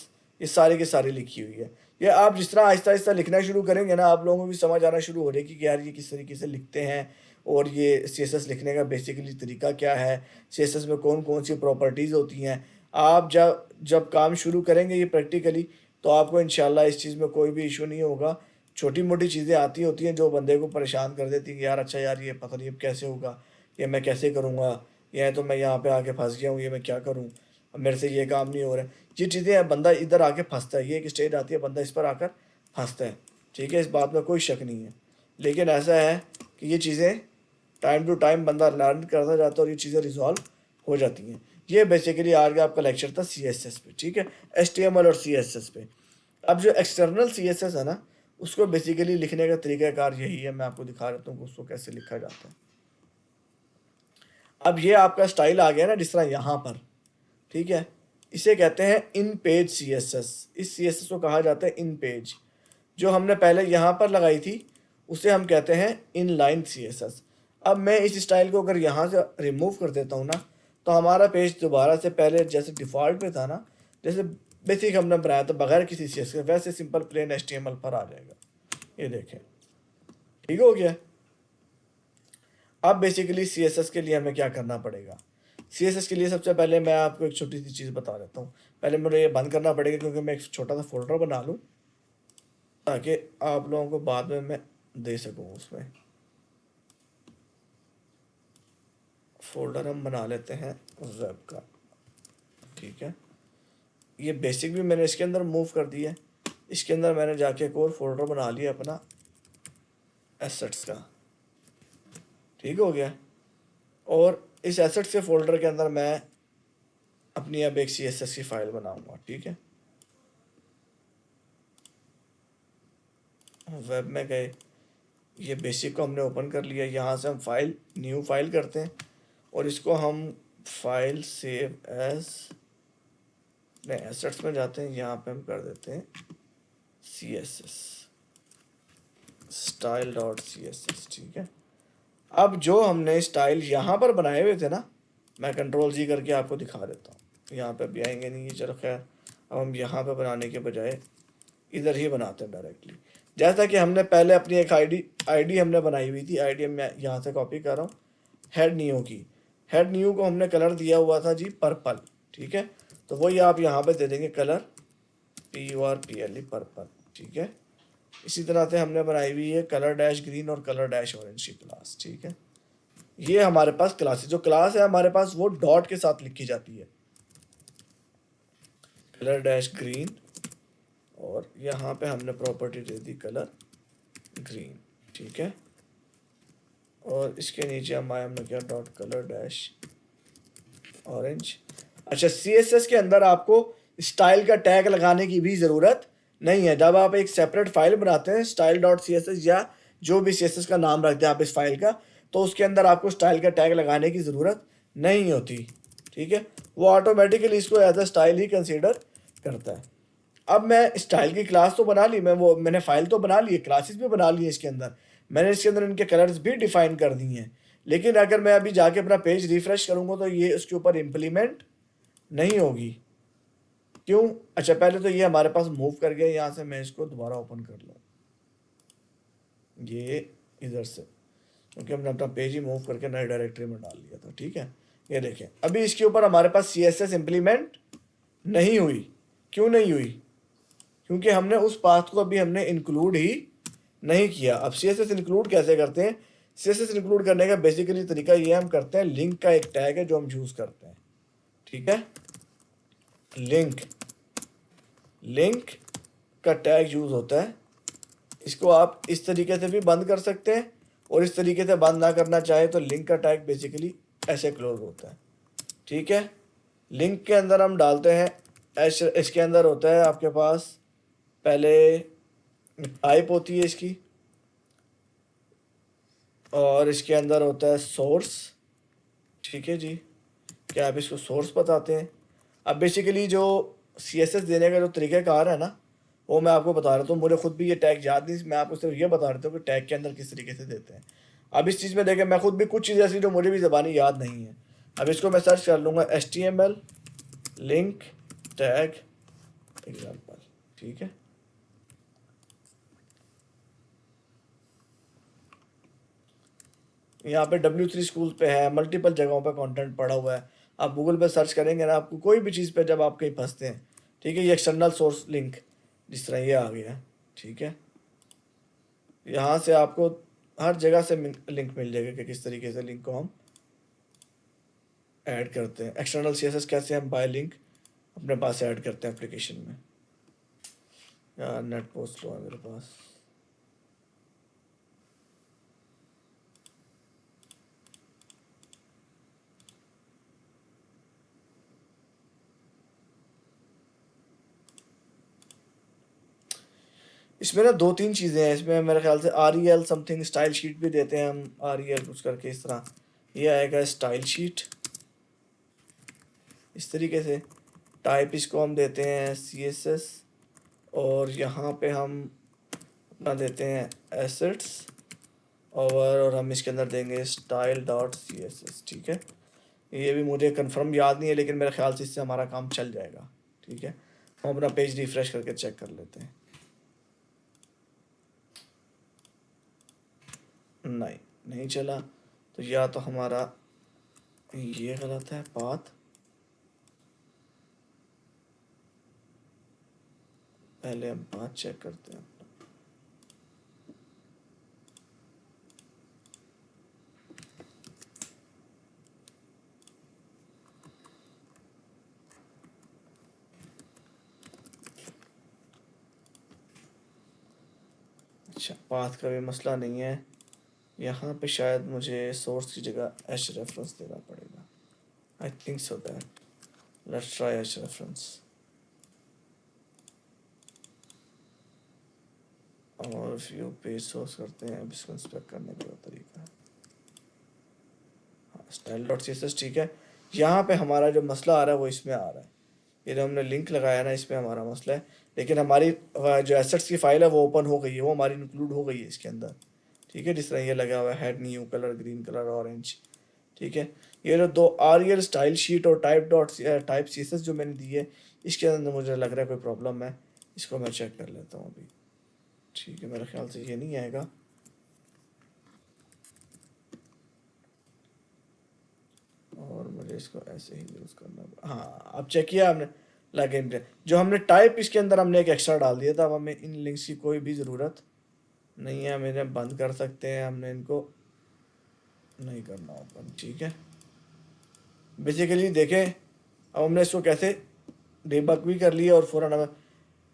ये सारी की सारी लिखी हुई है। ये आप जिस तरह आहिस्ता आहिस्ता लिखना शुरू करेंगे ना, आप लोगों को भी समझ आना शुरू हो जाएगी कि यार ये किस तरीके से लिखते हैं और ये CSS लिखने का बेसिकली तरीका क्या है, CSS में कौन कौन सी प्रॉपर्टीज़ होती हैं। आप जब जब काम शुरू करेंगे ये प्रैक्टिकली, तो आपको इंशाल्लाह इस चीज़ में कोई भी इशू नहीं होगा। छोटी मोटी चीज़ें आती होती हैं जो बंदे को परेशान कर देती हैं कि यार अच्छा यार ये पता नहीं अब कैसे होगा, ये मैं कैसे करूँगा, ये तो मैं यहाँ पे आके फंस गया हूँ, ये मैं क्या करूँ, अब मेरे से ये काम नहीं हो रहा है। ये चीज़ें बंदा इधर आके फंसता है, ये एक स्टेज आती है बंदा इस पर आकर फंसता है। ठीक है, इस बात में कोई शक नहीं है, लेकिन ऐसा है कि ये चीज़ें टाइम टू टाइम बंदा लर्न करता जाता है और ये चीज़ें रिजॉल्व हो जाती हैं। ये बेसिकली आज का आपका लेक्चर था CSS पे। ठीक है, HTML और CSS पे। अब जो एक्सटर्नल CSS है ना, उसको बेसिकली लिखने का तरीकाकार यही है, मैं आपको दिखा देता हूँ कि उसको कैसे लिखा जाता है। अब ये आपका स्टाइल आ गया ना जिस तरह यहाँ पर। ठीक है, इसे कहते हैं इन पेज CSS। इस CSS को कहा जाता है इन पेज। जो हमने पहले यहाँ पर लगाई थी उसे हम कहते हैं इन लाइन CSS। अब मैं इस स्टाइल को अगर यहाँ से रिमूव कर देता हूँ ना, तो हमारा पेज दोबारा से पहले जैसे डिफ़ॉल्ट पे था ना, जैसे बेसिक हमने बनाया था बगैर किसी CSS के, वैसे सिंपल प्लेन HTML पर आ जाएगा। ये देखें, ठीक हो गया। अब बेसिकली CSS के लिए हमें क्या करना पड़ेगा? CSS के लिए सबसे पहले मैं आपको एक छोटी सी चीज़ बता देता हूँ। पहले मुझे ये बंद करना पड़ेगा क्योंकि मैं एक छोटा सा फोल्डर बना लूँ ताकि आप लोगों को बाद में मैं दे सकूँ। उसमें फोल्डर हम बना लेते हैं वेब का, ठीक है। ये बेसिक भी मैंने इसके अंदर मूव कर दिया है। इसके अंदर मैंने जाके एक और फोल्डर बना लिया अपना एसेट्स का, ठीक हो गया। और इस एसेट्स के फोल्डर के अंदर मैं अपनी अब एक CSS की फाइल बनाऊंगा, ठीक है। वेब में गए, ये बेसिक को हमने ओपन कर लिया। यहाँ से हम फाइल न्यू फाइल करते हैं और इसको हम फाइल सेव एज नहीं एसेट्स में जाते हैं। यहाँ पे हम कर देते हैं CSS style.css, ठीक है। अब जो हमने स्टाइल यहाँ पर बनाए हुए थे ना, मैं Ctrl+G करके आपको दिखा देता हूँ। यहाँ पे भी आएंगे नहीं, चलो खैर। अब हम यहाँ पे बनाने के बजाय इधर ही बनाते हैं डायरेक्टली। जैसा कि हमने पहले अपनी एक आईडी हमने बनाई हुई थी। आईडी मैं यहाँ से कॉपी कर रहा हूँ, हेड न्यू की। हेड न्यू को हमने कलर दिया हुआ था जी पर्पल, ठीक है। तो वही आप यहाँ पे दे देंगे कलर PURPLE पर्पल, ठीक है। इसी तरह से हमने बनाई हुई है कलर डैश ग्रीन और कलर डैश ऑरेंज की क्लास, ठीक है। ये हमारे पास क्लास है। जो क्लास है हमारे पास वो डॉट के साथ लिखी जाती है, कलर डैश ग्रीन, और यहाँ पे हमने प्रॉपर्टी दे दी कलर ग्रीन, ठीक है। और इसके नीचे हम आए, हमने क्या डॉट कलर डैश ऑरेंज। अच्छा, CSS के अंदर आपको स्टाइल का टैग लगाने की भी ज़रूरत नहीं है। जब आप एक सेपरेट फाइल बनाते हैं style.css या जो भी CSS का नाम रखते हैं आप इस फाइल का, तो उसके अंदर आपको स्टाइल का टैग लगाने की ज़रूरत नहीं होती, ठीक है। वो ऑटोमेटिकली इसको एज अ स्टाइल ही कंसीडर करता है। अब मैं स्टाइल की क्लास तो बना ली, मैंने फाइल तो बना ली है, क्लासेस भी बना ली है इसके अंदर। मैंने इसके अंदर इनके कलर्स भी डिफाइन कर दिए हैं। लेकिन अगर मैं अभी जाके अपना पेज रिफ्रेश करूँगा तो ये उसके ऊपर इम्प्लीमेंट नहीं होगी। क्यों? अच्छा, पहले तो ये हमारे पास मूव कर गया। यहाँ से मैं इसको दोबारा ओपन कर लूँ, ये इधर से, क्योंकि हमने अपना पेज ही मूव करके नई डायरेक्टरी में डाल लिया था, ठीक है। ये देखें, अभी इसके ऊपर हमारे पास CSS इम्प्लीमेंट नहीं हुई। क्यों नहीं हुई? क्योंकि हमने उस पाथ को अभी हमने इंक्लूड ही नहीं किया। अब CSS इंक्लूड कैसे करते हैं? CSS इंक्लूड करने का बेसिकली तरीका ये हम करते हैं, लिंक का एक टैग है जो हम यूज़ करते हैं, ठीक है। लिंक का टैग यूज़ होता है। इसको आप इस तरीके से भी बंद कर सकते हैं और इस तरीके से बंद ना करना चाहे तो लिंक का टैग बेसिकली ऐसे क्लोज होता है, ठीक है। लिंक के अंदर हम डालते हैं इसके अंदर होता है आपके पास पहले टाइप होती है इसकी, और इसके अंदर होता है सोर्स, ठीक है जी। क्या आप इसको सोर्स बताते हैं? अब बेसिकली जो CSS देने का जो तरीक़ाकार है ना, वो मैं आपको बता रहा हूँ। मुझे खुद भी ये टैग याद नहीं, मैं आपको सिर्फ ये बता रहा हूँ कि टैग के अंदर किस तरीके से देते हैं। अब इस चीज़ में देखें, मैं खुद भी कुछ चीज़ें ऐसी जो मुझे भी ज़बानी याद नहीं है। अब इसको मैं सर्च कर लूँगा HTML लिंक टैग एग्जाम्पल, ठीक है। यहाँ पे W3 स्कूल पे है, मल्टीपल जगहों पे कंटेंट पड़ा हुआ है। आप गूगल पे सर्च करेंगे ना, आपको कोई भी चीज़ पे जब आप कहीं फंसते हैं, ठीक है, ये एक्सटर्नल सोर्स लिंक जिस तरह ये आ गया है, ठीक है। यहाँ से आपको हर जगह से लिंक मिल जाएगा कि किस तरीके से लिंक को हम ऐड करते हैं। एक्सटर्नल CSS कैसे हम बाय लिंक अपने पास ऐड करते हैं एप्लीकेशन में। यार नेट बहुत स्लो है मेरे पास। इसमें ना 2-3 चीज़ें हैं। इसमें मेरे ख्याल से REL समथिंग स्टाइल शीट भी देते हैं हम, REL कुछ करके इस तरह ये आएगा स्टाइल शीट, इस तरीके से। टाइप इसको हम देते हैं CSS, और यहाँ पे हम अपना देते हैं एसेट्स और हम इसके अंदर देंगे style.css, ठीक है। ये भी मुझे कंफर्म याद नहीं है, लेकिन मेरे ख्याल से इससे हमारा काम चल जाएगा। ठीक है, हम अपना पेज रिफ्रेश करके चेक कर लेते हैं। नहीं, नहीं चला। तो या तो हमारा ये गलत है पाथ, पहले हम पाथ चेक करते हैं। अच्छा, पाथ का भी मसला नहीं है। यहाँ पे शायद मुझे सोर्स की जगह एच रेफरेंस देना पड़ेगा। I think so that, let's try H reference. और व्यू पेज सोर्स करते हैं, अब इसको इंस्पेक्ट करने का तरीका है। हाँ, style dot C S S ठीक है। यहाँ पे हमारा जो मसला आ रहा है वो इसमें आ रहा है, ये जो हमने लिंक लगाया ना इसमें हमारा मसला है। लेकिन हमारी जो एसेट्स की फाइल है वो ओपन हो गई है, वो हमारी इंक्लूड हो गई है इसके अंदर। ठीक है, जिस तरह ये लगा हुआ है head new colour, green colour, orange. ठीक है, ये जो दो आरईएल स्टाइल शीट और टाइप सीएसएस जो मैंने दी है, इसके अंदर मुझे लग रहा है कोई प्रॉब्लम है। इसको मैं चेक कर लेता हूँ अभी। ठीक है, मेरे ख्याल से ये नहीं आएगा। और मुझे इसको ऐसे ही यूज़ करना। हाँ, अब चेक किया हमने लगे पे जो हमने टाइप इसके अंदर हमने एक एक्स्ट्रा डाल दिया था। अब हमें इन लिंक्स की कोई भी ज़रूरत नहीं है, हम इन्हें बंद कर सकते हैं, हमने इनको नहीं करना ओपन। ठीक है, बेसिकली देखें अब हमने इसको कैसे डिबग भी कर लिया और फ़ौरन हमें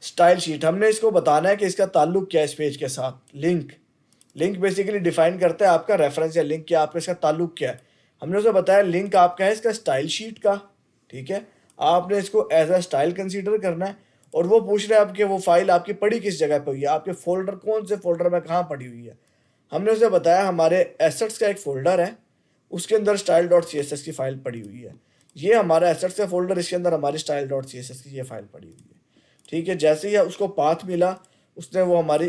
स्टाइल शीट, हमने इसको बताना है कि इसका ताल्लुक क्या है इस पेज के साथ। लिंक बेसिकली डिफाइन करता है आपका रेफरेंस या लिंक क्या, आपका इसका ताल्लुक क्या है। हमने उसे बताया लिंक आपका है इसका स्टाइल शीट का। ठीक है, आपने इसको एज अ स्टाइल कंसीडर करना है। और वो पूछ रहे हैं आपके वो फाइल आपकी पड़ी किस जगह पे हुई है, आपके फोल्डर कौन से फोल्डर में कहाँ पड़ी हुई है। हमने उसे बताया हमारे एसेट्स का एक फोल्डर है, उसके अंदर style dot C S S की फाइल पड़ी हुई है। ये हमारा एसेट्स का फोल्डर, इसके अंदर हमारी style dot C S S की ये फाइल पड़ी हुई है। ठीक है, जैसे ही उसको पाथ मिला उसने वो हमारी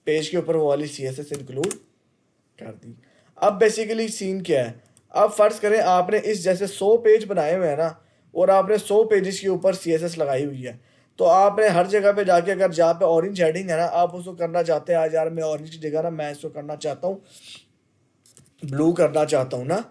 पेज के ऊपर वो वाली सी एस एस इंक्लूड कर दी। अब बेसिकली सीन क्या है, अब फर्ज करें आपने इस जैसे 100 पेज बनाए हुए हैं ना, और आपने 100 पेजेस के ऊपर सी एस एस लगाई हुई है। तो आपने हर जगह पे जाके अगर जहाँ पे ऑरेंज हेडिंग है ना, आप उसको करना चाहते हैं आज यार मैं ऑरेंज की जगह ना मैं इसको करना चाहता हूँ ब्लू करना चाहता हूँ ना।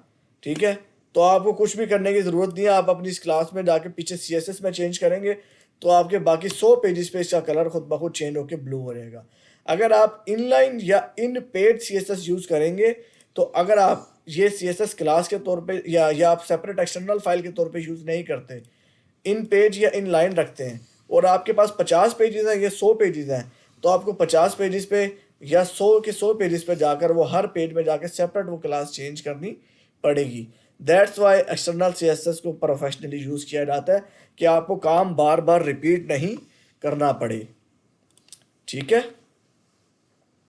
ठीक है, तो आपको कुछ भी करने की ज़रूरत नहीं है, आप अपनी इस क्लास में जाके पीछे सी एस एस में चेंज करेंगे तो आपके बाकी 100 पेजेस पे इसका कलर खुद ब खुद चेंज होकर ब्लू हो जाएगा। अगर आप इनलाइन या इन पेड सी एस एस यूज़ करेंगे, तो अगर आप ये सी एस एस क्लास के तौर पे या आप सेपरेट एक्सटर्नल फाइल के तौर पे यूज़ नहीं करते, इन पेज या इन लाइन रखते हैं, और आपके पास 50 पेजेस हैं, ये 100 पेजेस हैं, तो आपको 50 पेजेस पे या 100 के 100 पेजेस पे जाकर वो हर पेज में जाकर सेपरेट वो क्लास चेंज करनी पड़ेगी। That's why external C S S को प्रोफेशनली यूज़ किया जाता है कि आपको काम बार बार रिपीट नहीं करना पड़े। ठीक है।